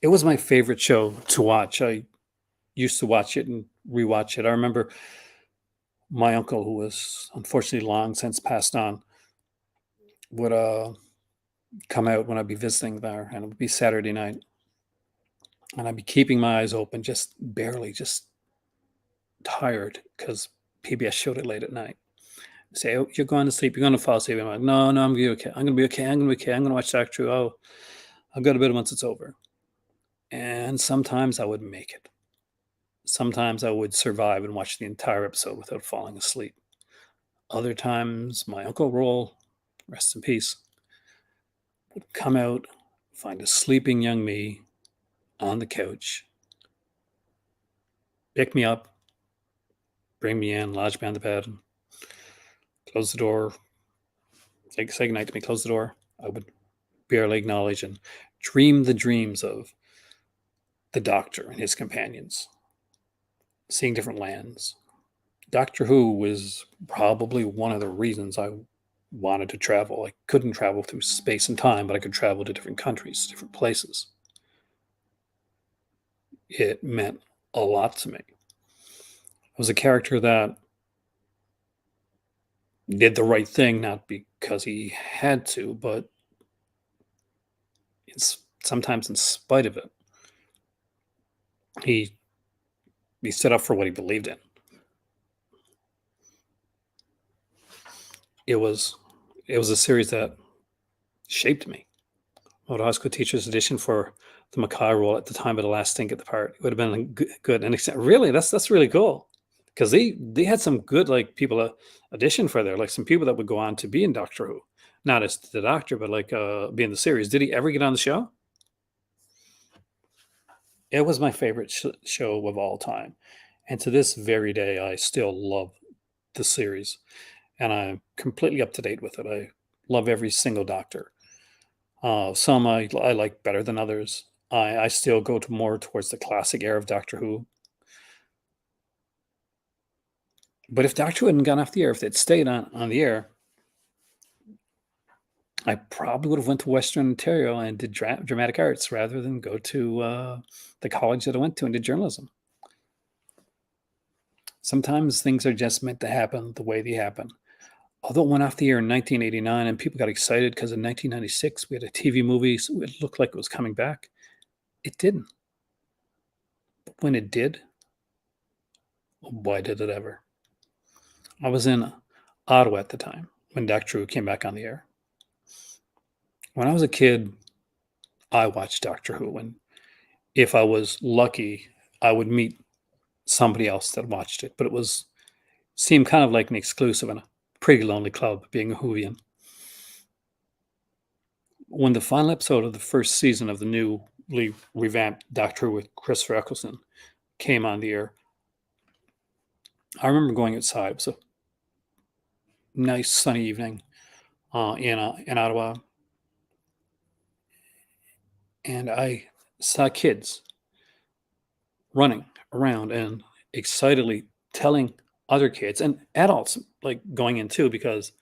Speaker 1: It was my favorite show to watch. I used to watch it and rewatch it. I remember my uncle, who was unfortunately long since passed on, would come out when I'd be visiting there, and it would be Saturday night, and I'd be keeping my eyes open, just barely, just tired because PBS showed it late at night. Say, "Oh, you're going to sleep. You're going to fall asleep." I'm like, "No, no, I'm gonna be okay. I'm gonna be okay. I'm gonna be okay. I'm gonna watch Doctor Who. Oh, I'll go to bed once it's over." And sometimes I would make it. Sometimes I would survive and watch the entire episode without falling asleep. Other times, my Uncle Roll, rest in peace, would come out, find a sleeping young me on the couch, pick me up, bring me in, lodge me on the bed, close the door, say goodnight to me, close the door. I would barely acknowledge and dream the dreams of the Doctor and his companions, seeing different lands. Doctor Who was probably one of the reasons I wanted to travel. I couldn't travel through space and time, but I could travel to different countries, different places. It meant a lot to me. It was a character that did the right thing, not because he had to, but sometimes in spite of it. He stood up for what he believed in. It was a series that shaped me. What high school teacher's edition for the Mackay role at the time of the last stink at the part. It would have been good. And really, that's really cool because they had some good like people audition for there, like some people that would go on to be in Doctor Who, not as the Doctor, but like be in the series. Did he ever get on the show? It was my favorite show of all time, and to this very day, I still love the series, and I'm completely up to date with it. I love every single Doctor. Some I like better than others. I still go to more towards the classic era of Doctor Who. But if Doctor Who hadn't gone off the air, if they'd stayed on the air, I probably would have went to Western Ontario and did dramatic arts rather than go to the college that I went to and did journalism. Sometimes things are just meant to happen the way they happen. Although it went off the air in 1989 and people got excited because in 1996 we had a TV movie, so it looked like it was coming back. It didn't. But when it did, oh boy, did it ever. I was in Ottawa at the time when Doctor Who came back on the air. When I was a kid, I watched Doctor Who, and if I was lucky, I would meet somebody else that watched it. But it seemed kind of like an exclusive in a pretty lonely club, being a Whovian. When the final episode of the first season of the newly revamped Doctor Who with Christopher Eccleston came on the air, I remember going outside. It was a nice sunny evening in Ottawa, and I saw kids running around and excitedly telling other kids and adults like going in too, because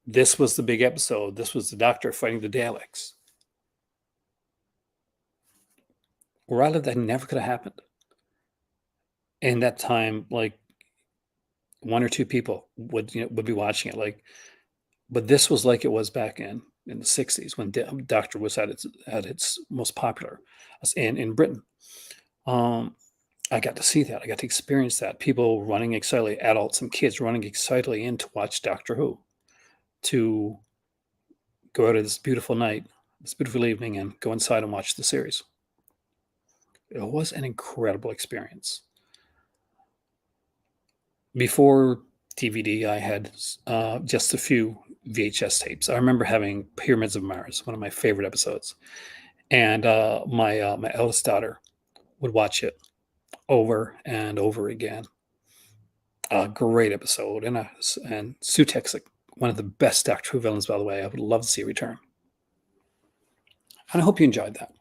Speaker 1: this was the big episode. This was the Doctor fighting the Daleks. Where I lived, that never could have happened. And that time, like one or two people would be watching it. Like, but this was like it was back in the 60s when Doctor was at its most popular in Britain. I got to see that. I got to experience that. People running excitedly, adults and kids running excitedly in to watch Doctor Who, to go out of this beautiful night, this beautiful evening, and go inside and watch the series. It was an incredible experience. Before DVD, I had just a few VHS tapes. I remember having Pyramids of Mars, one of my favorite episodes, and my eldest daughter would watch it over and over again. A great episode, and Sutek's like one of the best Doctor Who villains, by the way. I would love to see a return. And I hope you enjoyed that.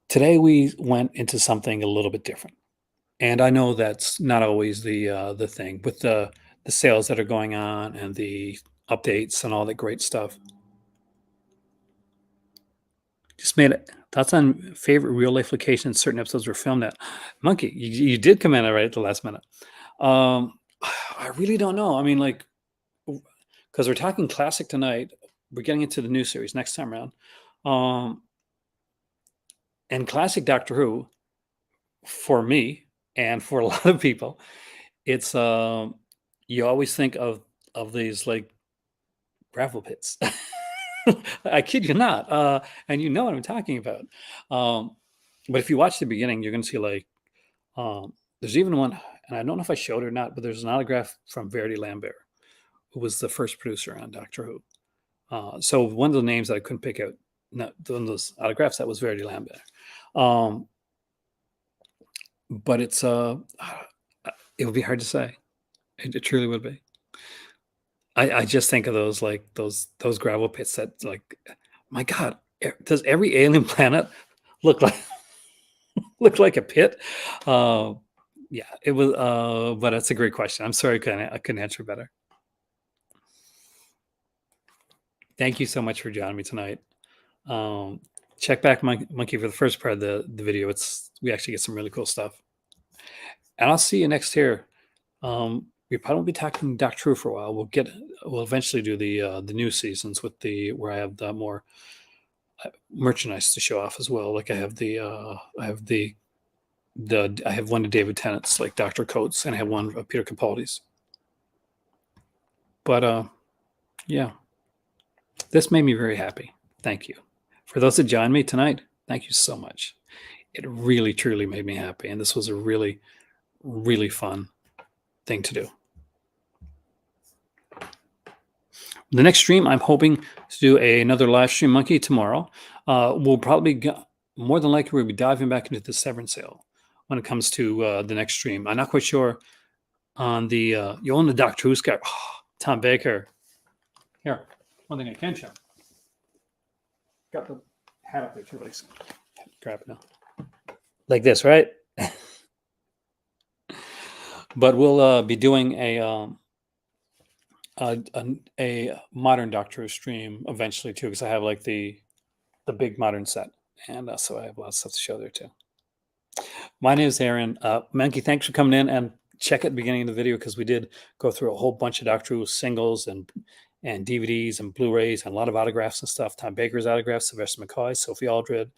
Speaker 1: Today we went into something a little bit different. And I know that's not always the thing with the sales that are going on and the updates and all that great stuff. Just made it. Thoughts on favorite real life locations certain episodes were filmed at? Monkey, you did come in right at the last minute. Um, I really don't know. I mean, like, because we're talking classic tonight, we're getting into the new series next time around. And classic Doctor Who, for me and for a lot of people, it's you always think of these like gravel pits. I kid you not, and you know what I'm talking about. Um, but if you watch the beginning, you're going to see like there's even one, and I don't know if I showed it or not, but there's an autograph from Verity Lambert, who was the first producer on Doctor Who. So one of the names that I couldn't pick out, not one of those autographs, that was Verity Lambert. Um, but it's it would be hard to say. It truly would be. I just think of those like those gravel pits that like, my God, does every alien planet look like look like a pit? Uh, yeah, it was. But it's a great question. I'm sorry I couldn't answer better. Thank you so much for joining me tonight. Check back Monkey for the first part of the video. We actually get some really cool stuff. And I'll see you next year. We probably won't be talking Doctor Who for a while. We'll eventually do the new seasons with where I have the more merchandise to show off as well. Like I have I have one of David Tennant's, like Doctor Coates, and I have one of Peter Capaldi's. But yeah, this made me very happy. Thank you. For those that joined me tonight, thank you so much. It really, truly made me happy. And this was a really, really fun thing to do. The next stream, I'm hoping to do another live stream, Monkey, tomorrow. We'll probably, more than likely, we'll be diving back into the Severance sale when it comes to the next stream. I'm not quite sure on the, you own the Doctor Who Skype. Oh, Tom Baker. Here, one thing I can show. Got the hat up there too, please. Grab it now. Like this, right? But we'll be doing a modern Doctor Who stream eventually too, because I have like the big modern set, and so I have a lot of stuff to show there too. My name is Aaron. Monkey, thanks for coming in, and check at the beginning of the video because we did go through a whole bunch of Doctor Who singles and DVDs and Blu-rays and a lot of autographs and stuff. Tom Baker's autographs, Sylvester McCoy, Sophie Aldred,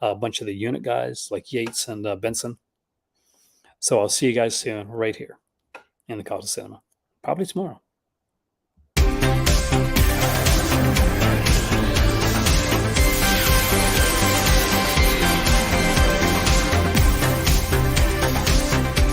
Speaker 1: a bunch of the unit guys like Yates and Benson. So I'll see you guys soon right here in the Call to Cinema, probably tomorrow.